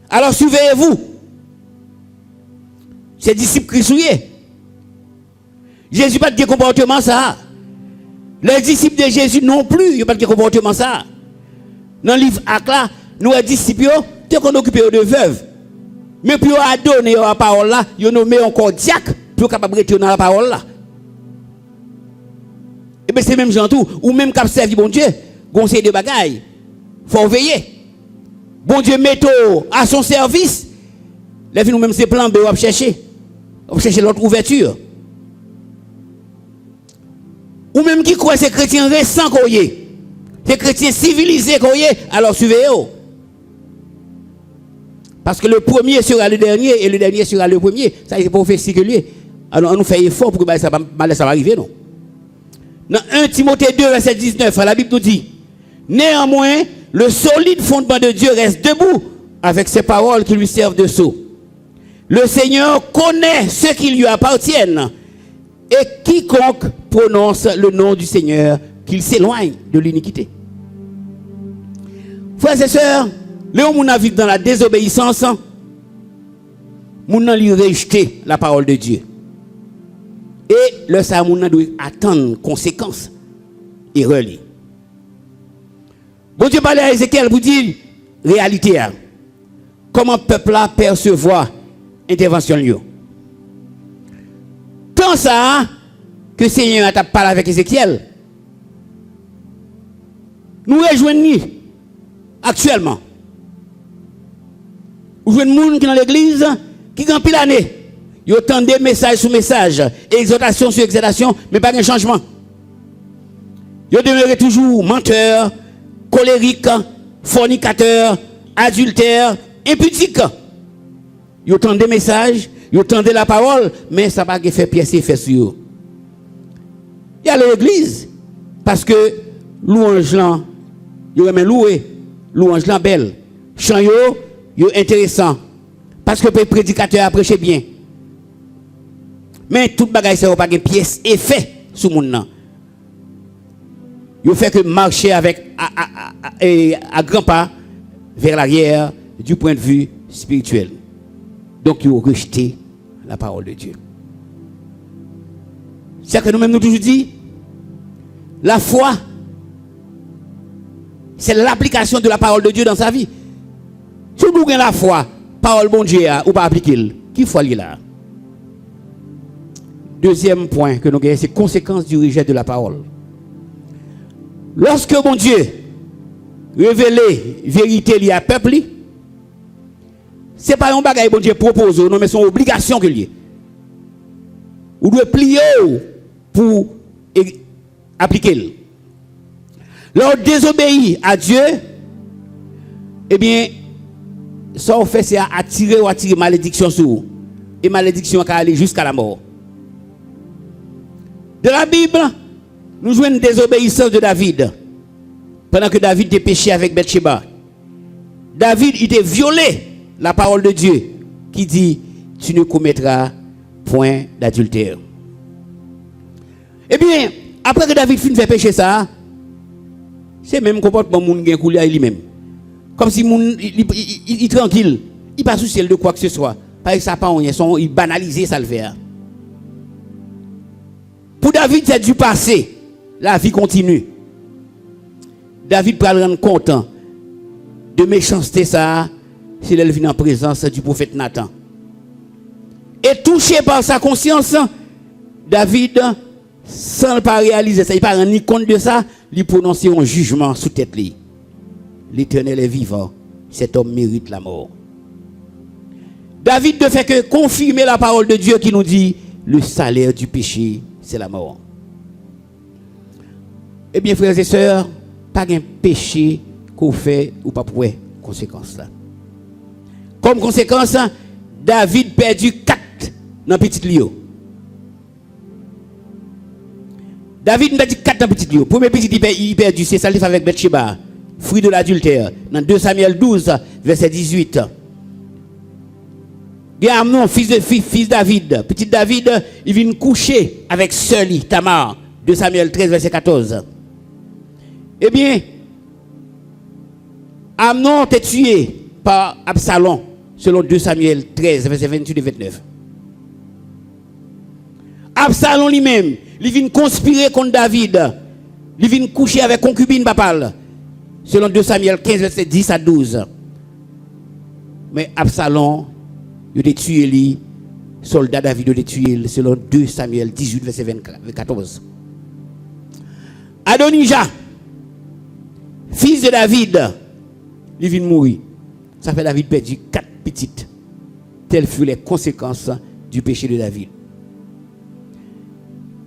Alors surveillez-vous. C'est disciples qui souillent. Jésus n'a pas de comportement ça. Les disciples de Jésus non plus, ils n'ont pas de comportement ça. Dans le livre Akla, nous les disciples, ils sont occupés de veuves. Mais puis ils ont donné la parole là, ils ont nommé encore diacre pour capable de retourner dans la parole là. Et bien c'est même gens tout, ou même cap servi bon Dieu, conseil de bagaille. Faut veiller. Bon Dieu met à son service. Les filles nous même ces plans B on va chercher. On va chercher l'autre ouverture. Ou même qui croient ces chrétiens récents qu'on y est. Ces chrétiens civilisés qu'on y est, alors suivez-vous. Parce que le premier sera le dernier et le dernier sera le premier. Ça, c'est prophétie que lui. Alors, on nous fait effort pour que ça va arriver, non? Dans 1 Timothée 2, verset 19, la Bible nous dit, néanmoins, le solide fondement de Dieu reste debout avec ses paroles qui lui servent de sceau. Le Seigneur connaît ceux qui lui appartiennent et quiconque prononce le nom du Seigneur, qu'il s'éloigne de l'iniquité. Frères et sœurs, Léon Mouna vit dans la désobéissance, Mouna lui rejeter la parole de Dieu. Et le ça Mouna doit attendre conséquences et relire. Bon Dieu parle à Ézéchiel pour dire réalité. Comment le peuple a percevoir intervention lieu. Tant ça que le Seigneur a parlé avec Ézéchiel. Nous rejoignons actuellement. Nous rejoignons des gens qui dans l'église qui ont pile l'année. Ils ont des messages sur messages, exhortation sur exhortation, mais pas de changement. Ils demeurent toujours menteurs, colériques, fornicateurs, adultères, impudiques. Ils ont des messages, ils ont la parole, mais ça n'a pas fait pièce et fait sur eux. Il y a l'église, parce que louange là, il y a même loué, louange là belle. Chant yo intéressant, parce que le prédicateur a prêché bien. Mais toute bagaille ça pas de pièce et fait sous mon nom. Il fait que marcher avec à grands pas vers l'arrière du point de vue spirituel. Donc ils ont rejeté la parole de Dieu. C'est que nous-mêmes nous toujours dit, la foi, c'est l'application de la parole de Dieu dans sa vie. Si nous avons la foi, parole bon Dieu, ou pas appliquer, qui faut aller là? Deuxième point que nous avons, c'est conséquence du rejet de la parole. Lorsque mon Dieu révélé vérité liée à peuple, ce n'est pas un bagage que bon Dieu propose, non, mais c'est une obligation que lié. Vous devez plier pour appliquer. Lorsque désobéit à Dieu, eh bien, ça on fait, c'est attirer malédiction sur vous. Et malédiction qui aller jusqu'à la mort. De la Bible, nous jouons une désobéissance de David. Pendant que David était péché avec Bathsheba. David, il était violé la parole de Dieu qui dit, tu ne commettras point d'adultère. Eh bien, après que David finit de faire pécher ça, c'est même comportement moun gen koulé à lui-même. Comme si moun il tranquille, il pas soucié de quoi que ce soit. Parce que ça pas on il banalisé ça le faire. Pour David, c'est du passé. La vie continue. David peut rendre compte de méchanceté ça, s'il est venu en présence du prophète Nathan. Et touché par sa conscience, David, sans ne pas réaliser ça, il ne pas rendre ni compte de ça, il prononce un jugement sous tête. L'Éternel est vivant, cet homme mérite la mort. David ne fait que confirmer la parole de Dieu qui nous dit, le salaire du péché, c'est la mort. Eh bien, frères et sœurs, pas un péché qu'on fait ou pas pour conséquence là. Comme conséquence, David perdu 4 dans petit lieu. David perdu 4 dans petit lieu. Premier petit il perdu, c'est ça avec Bathsheba. fruit de l'adultère. Dans 2 Samuel 12, verset 18. Amnon, fils David, petit David, il vient coucher avec Soli, Tamar. 2 Samuel 13, verset 14. Eh bien, Amnon était tué par Absalom, selon 2 Samuel 13, verset 28 et 29. Absalom lui-même, il vient conspirer contre David. Il vient coucher avec concubine papale, selon 2 Samuel 15, verset 10 à 12. Mais Absalom, il a tué lui, soldat David il a tué selon 2 Samuel 18, verset 14. Adonijah, fils de David, il vient mourir. Ça fait David perdu 4 petites. Telles furent les conséquences du péché de David.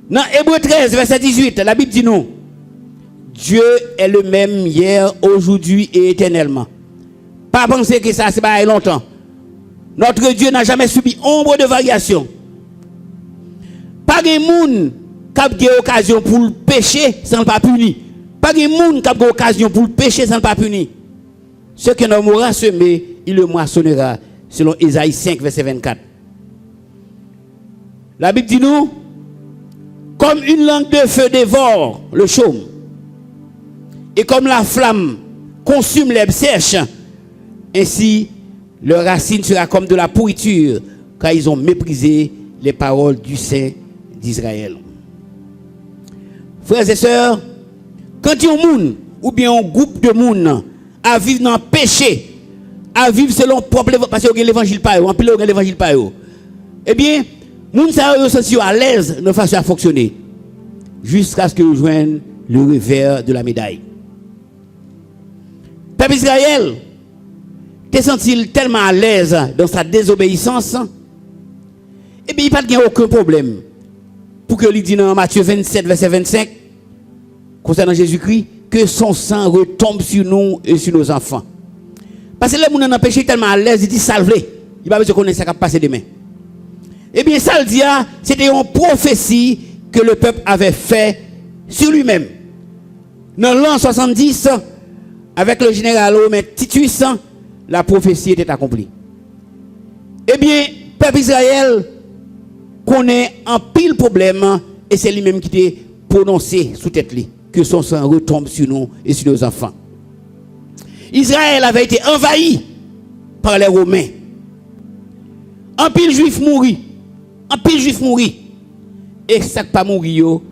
Dans Hébreux 13, verset 18, la Bible dit nous, Dieu est le même hier, aujourd'hui et éternellement. Pas penser que ça c'est pas longtemps. Notre Dieu n'a jamais subi ombre de variation. Pas de monde qui a eu occasion pour le pécher sans pas punir. Pas de monde qui a eu occasion pour le pécher sans pas punir. Ce que l'homme aura semé, il le moissonnera, selon Ésaïe 5, verset 24. La Bible dit nous, comme une langue de feu dévore le chaume, et comme la flamme consume l'herbe sèche, ainsi leur racine sera comme de la pourriture, car ils ont méprisé les paroles du Saint d'Israël. Frères et sœurs, quand il y a un monde, ou bien un groupe de monde, à vivre dans le péché, à vivre selon propre parce que l'évangile pas, en plus l'évangile pas, eh bien, moun sa yo senti à l'aise de façon à fonctionner jusqu'à ce que nous joignent le revers de la médaille. Peuple Israël, t'es senti tellement à l'aise dans sa désobéissance, et bien il n'y a pas aucun problème pour que lui dit dans Matthieu 27, verset 25, concernant Jésus-Christ, que son sang retombe sur nous et sur nos enfants. Parce que les gens ont péché tellement à l'aise, ils disent salvé. Il va pas besoin de connaître ce qui va passer demain. Eh bien, ça le dit, c'était une prophétie que le peuple avait fait sur lui-même. Dans l'an 70, avec le général romain Titus, la prophétie était accomplie. Eh bien, le peuple Israël connaît un pile problème et c'est lui-même qui était prononcé sous tête lui, que son sang retombe sur nous et sur nos enfants. Israël avait été envahi par les Romains. Un pile juif mourit. Un pile juif mourit. Et ça pas mourir yo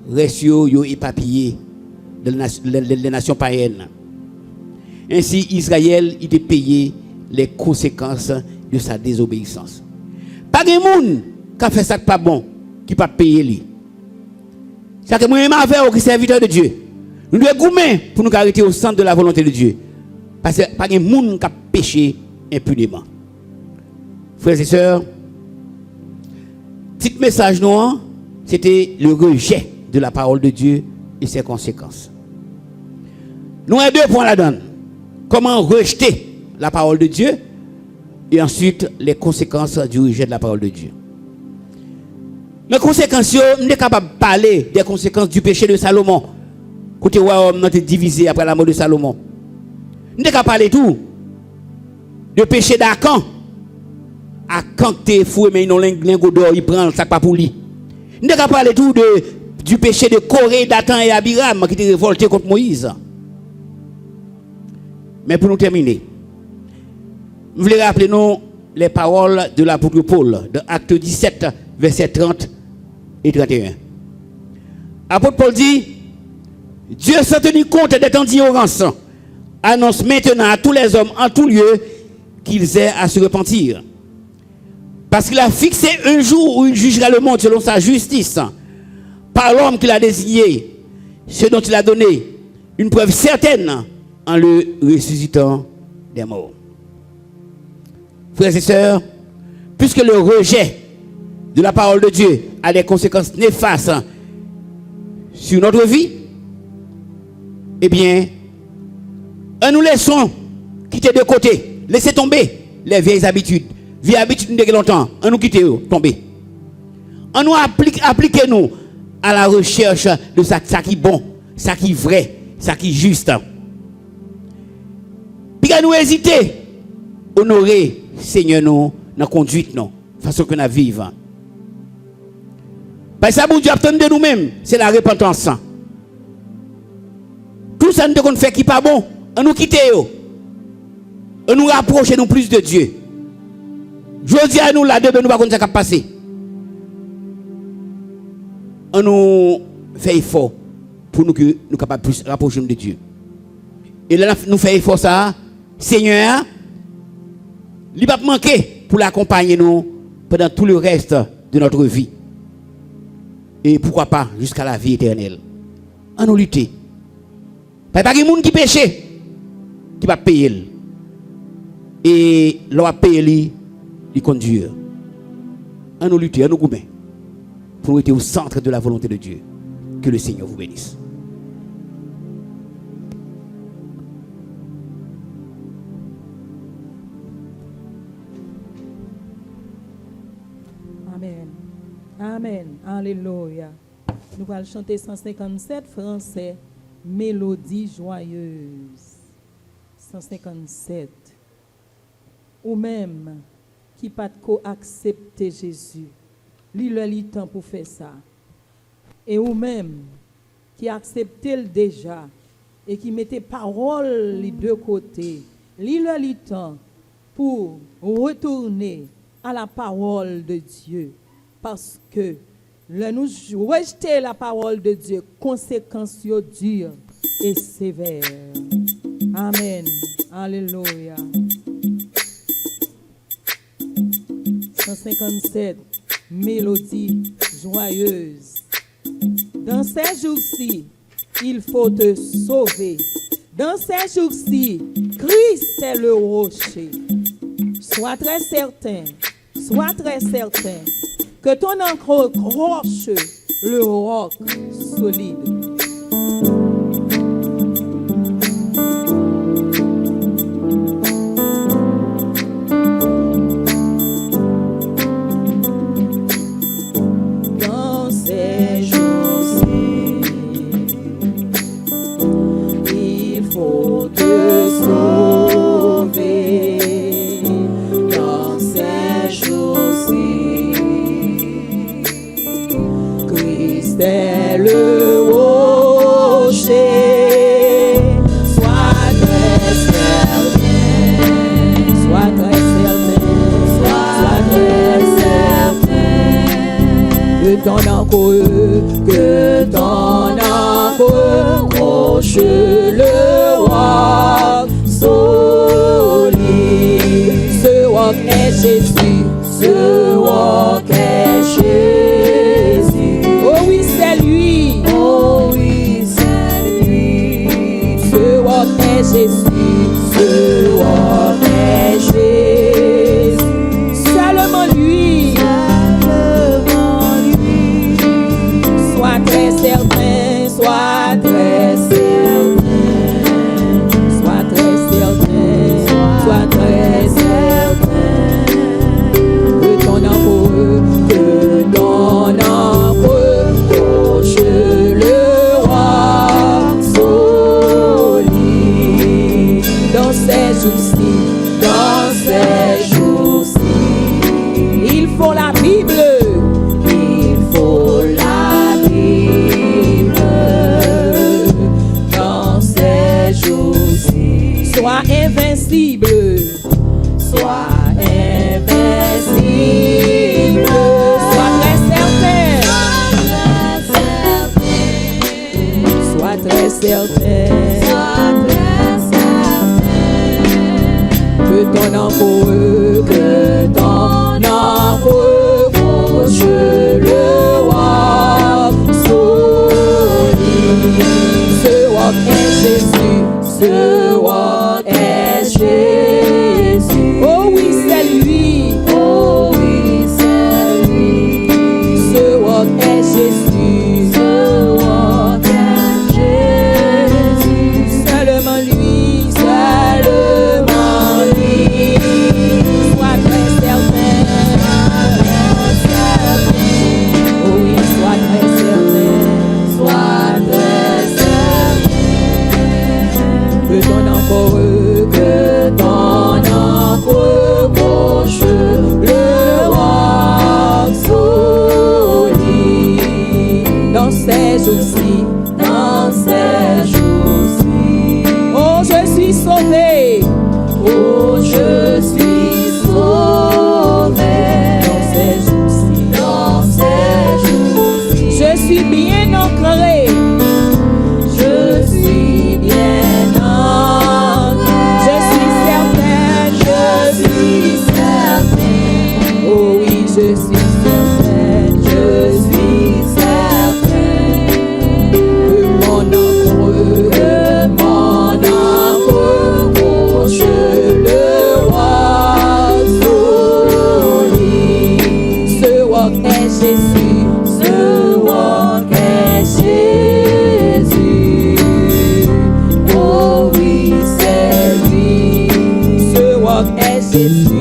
reste yo éparpillé dans les nations païennes. Ainsi Israël il a payé les conséquences de sa désobéissance. Pas de monde qui a fait ça pas bon qui pas payer lui. Ça que moi m'a fait au serviteur de Dieu. Nous devons gommer pour nous arrêter au centre de la volonté de Dieu. Parce que pas de monde qui a péché impunément. Frères et sœurs, petit message noir, c'était le rejet de la parole de Dieu et ses conséquences. Nous avons 2 points là-dedans. Comment rejeter la parole de Dieu et ensuite les conséquences du rejet de la parole de Dieu. Les conséquences, nous sommes capables de parler des conséquences du péché de Salomon. Côté royaume, nous sommes divisés après la mort de Salomon. Nous sommes capables de parler tout de péché d'Akan. Akan qui est fou, mais il n'a lingot d'or, il prend ça pas pour lui. Nous sommes capables de parler tout du péché de Corée, Dathan et Abiram qui étaient révoltés contre Moïse. Mais pour nous terminer, je voulais rappeler nous les paroles de l'apôtre Paul, de Acte 17, versets 30 et 31. L'apôtre Paul dit, Dieu sans tenir compte des temps d'ignorance, annonce maintenant à tous les hommes en tout lieu qu'ils aient à se repentir. Parce qu'il a fixé un jour où il jugera le monde selon sa justice, par l'homme qu'il a désigné, ce dont il a donné une preuve certaine en le ressuscitant des morts. Frères et sœurs, puisque le rejet de la parole de Dieu a des conséquences néfastes sur notre vie, eh bien, nous laissons quitter de côté, laisser tomber les vieilles habitudes. Vieilles habitudes de longtemps, nous quitter, tomber. On nous appliquer nous à la recherche de ça qui est bon, ça qui est vrai, ça qui est juste. Puis quand nous hésiter, honorer Seigneur nous dans la conduite, non, façon que nous vivons. Parce que ça, bon Dieu attend de nous-mêmes, c'est la repentance. Tout ça nous devons faire qui n'est pas bon, on nous quitte, on nous rapproche nous plus de Dieu. Je dis à nous là, demain nous ne pouvons pas passer. On nous fait effort pour nous que nous capables plus rapprocher de Dieu. Et là, nous faisons effort ça, Seigneur, il ne va pas manquer pour l'accompagner nous pendant tout le reste de notre vie. Et pourquoi pas jusqu'à la vie éternelle. On nous lutter. Pas de monde qui pêche, qui va payer. Et l'on va payer, il conduire. On nous lutter, on nous goumer. Pour être au centre de la volonté de Dieu. Que le Seigneur vous bénisse. Amen. Amen. Alléluia. Nous allons chanter 157 français. Mélodie joyeuse. 157. Ou même qui pas accepter Jésus. Li temps pour faire ça. Et ou même qui acceptait le déjà et qui mettait parole les deux côtés. Li temps pour retourner à la parole de Dieu. Parce que nous rejeter la parole de Dieu, conséquences dures et sévères. Amen. Alléluia. 157. Mélodie joyeuse. Dans ces jours-ci, il faut te sauver. Dans ces jours-ci, Christ est le rocher. Sois très certain que ton encre croche le roc solide. Que ton encre croche le roc solide. Ce roc est Jésus, ce roc est Jésus. Oh oui, c'est lui, oh oui, c'est lui. Ce roc est Jésus, ce roc est Jésus. Seulement lui. Sois très certain, sois très certain que ton amour Je suis certaine, que mon amoureux couche le oiseau. Ce roc est Jésus, ce roc est Jésus. Oh oui, c'est lui. Ce roc est Jésus.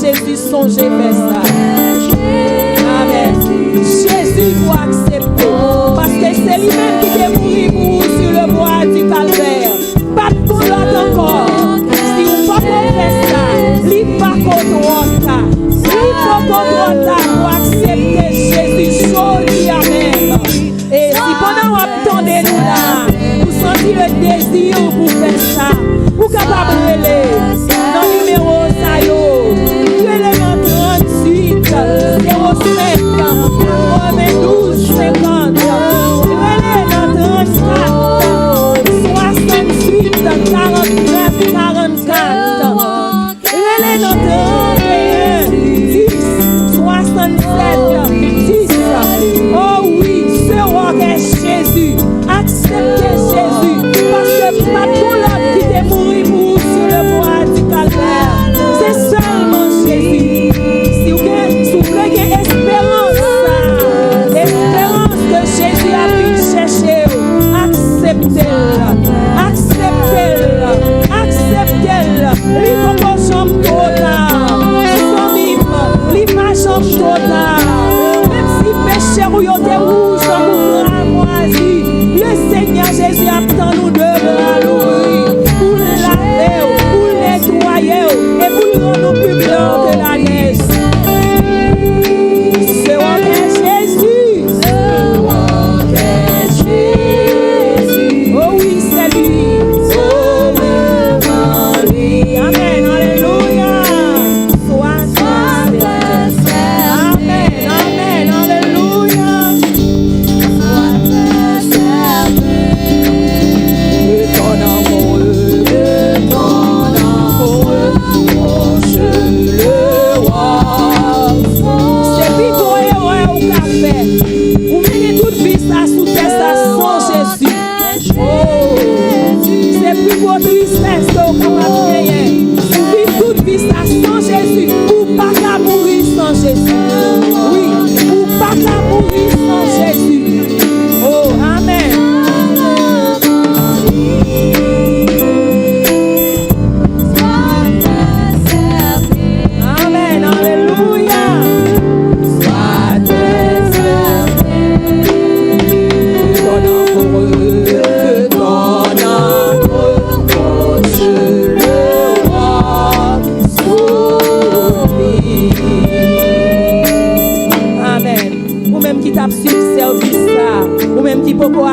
Jésus songez faire ça. Amen. Jésus doit accepter. Parce que c'est lui-même qui est mort pour vous sur le bois du calvaire. Pas de l'autre encore. Si vous ne pouvez pas faire ça, il pas contre ça. Il faut contre ça pour accepter Jésus. Joli, amen. Et si pendant vous attendez nous là, vous sentez le désir pour faire ça, vous êtes capable de aller dans le numéro ça yo. 05 92 50 68 49 44 10 67 10. Oh oui, ce roc est Jésus. Acceptez Jésus parce que pas tout l'autre qui est mort pour sur le bois du calvaire. C'est seulement Jésus. Si vous voulez espérance que Jésus a pu chercher, acceptez-la, acceptez-la, acceptez-la. L'image chambre totale, l'image chambre totale. Même si péché ou yote rouge comme ramoisi, le Seigneur Jésus attend nous de bras l'ouvrir pour le laver, pour le nettoyer et pour le rendre plus blanc que la neige.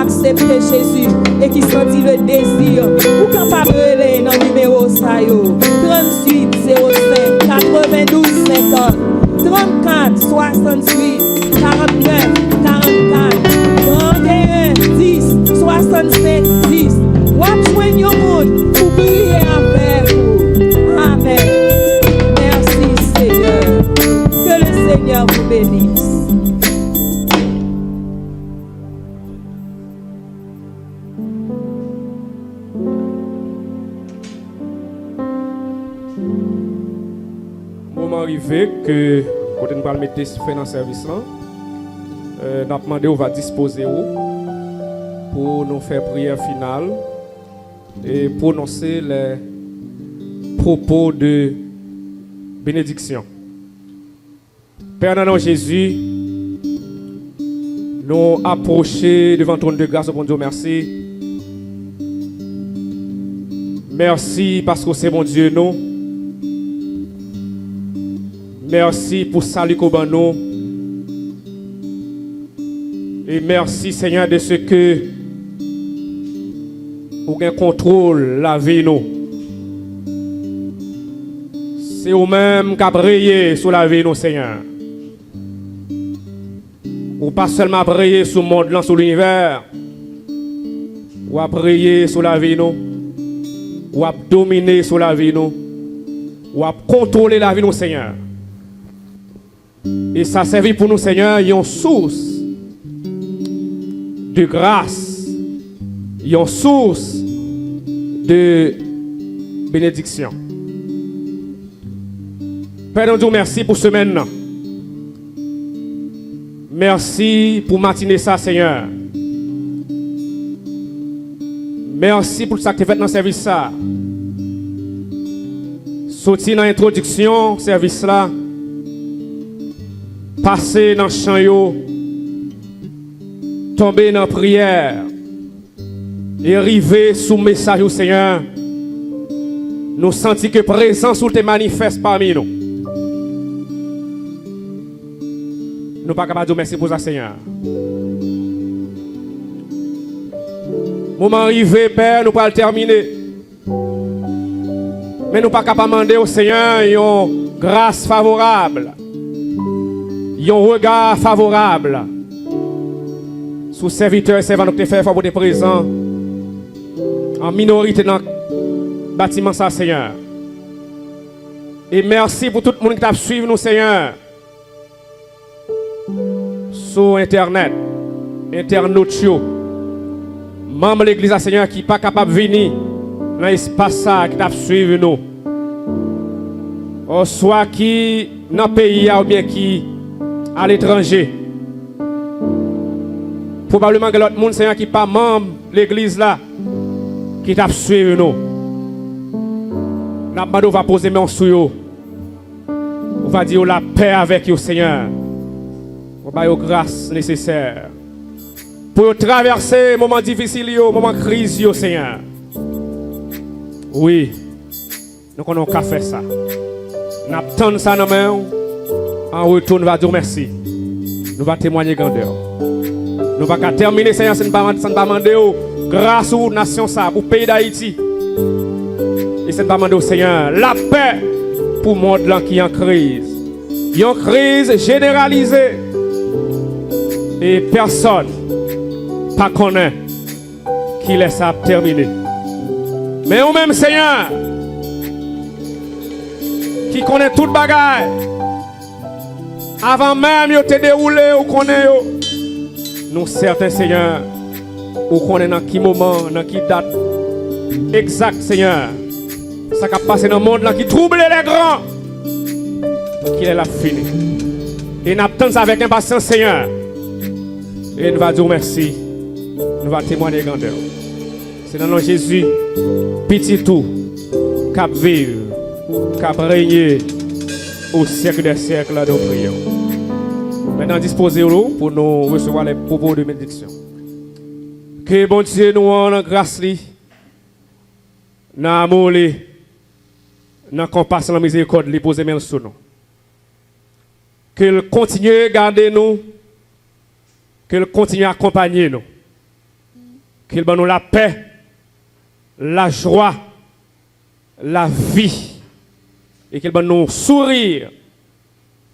Accepter Jésus et qui sentit le désir ou capable de aller dans le numéro 38 05 92 50 34 68 49 44 31 10 65 10. Watch when you mood pour prier avec vous. Amen. Merci Seigneur. Que le Seigneur vous bénisse. arrivé que quand on va mettre fin dans le service là, nous avons demandé on va disposer pour nous faire prière finale et prononcer les propos de bénédiction. Père dans le nom de Jésus, nous approcher devant ton trône de grâce, bon Dieu, merci. Merci parce que c'est mon Dieu, nous. Merci pour salut qu'on nous. Et merci Seigneur de ce que vous avez contrôle la vie nous. C'est vous-même qui avez brillé sur la vie nous Seigneur. Ou pas seulement briller sur le monde, sur l'univers. Ou à briller sur la vie nous. Ou à dominer sur la vie nous. Ou à contrôler la vie nous Seigneur. Et ça servit pour nous Seigneur, une source de grâce, une source de bénédiction. Père, nous disons merci pour ce semaine. Merci pour matinée ça, Seigneur. Merci pour ça que tu as fait dans le service ça. Sorti dans l'introduction, service là. Passer dans le champ, tomber dans la prière et arriver sous le message au Seigneur. Nous sentons que présence te manifeste parmi nous. Nous ne sommes pas capables de dire merci pour ça, Seigneur. Moment arrivé, Père, nous ne pouvons pas le terminer. Mais nous ne sommes pas capables de demander au Seigneur une grâce favorable. Un regard favorable sous serviteurs et servants qui fait pour des présents en minorité dans le bâtiment ça Seigneur. Et merci pour tout le monde qui t'a suivi nous Seigneur sur internet, internautes, membres de l'église Seigneur qui n'est pas capable de venir dans l'espace qui t'a suivi nous. Soit qui dans le pays ou bien qui à l'étranger. Probablement que l'autre monde, Seigneur, qui n'est pas membre de l'église là, qui t'a suivi nous. On va poser main sur eux. On va dire la paix avec vous, Seigneur. On va dire grâce nécessaire. Pour traverser les moments difficiles, les moments de crise, Seigneur. Oui. Nous avons qu'à faire ça. Nous attendons ça dans la main. En retour, nous allons dire merci. Nous allons témoigner grandeur. Nous allons terminer, Seigneur, sans ne pas demander grâce aux nations, pour le pays d'Haïti. Et sans ne pas demander au Seigneur la paix pour le monde qui est en crise. Il y a une crise généralisée. Et personne ne connaît qui laisse ça terminer. Mais nous-mêmes, Seigneur, qui connaît toute bagaille. Avant même de te dérouler, ou connaît nous certains Seigneur, ou connaît dans quel moment, dans quelle date exact Seigneur, ça qui a passé dans le monde là qui trouble les grands, qu'il est la fini. Et nous attendons ça avec impatience Seigneur. Et nous allons dire merci, nous allons témoigner grandeur. C'est dans le nom de Jésus, petit tout, cap vivre, cap régner. Au siècle des siècles, nous prions. Maintenant, disposez-vous pour nous recevoir les propos de bénédiction. Que bon Dieu nous en grâce, dans l'amour, dans la compassion, dans la miséricorde, les poser main sur nous. Qu'il continue à garder nous, qu'il continue à accompagner nous. Qu'il donne nous la paix, la joie, la vie. Et qu'il va nous sourire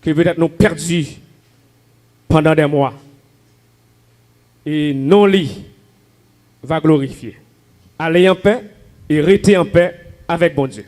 que peut-être nous perdus pendant des mois. Et non-lit va glorifier. Allez en paix et restez en paix avec bon Dieu.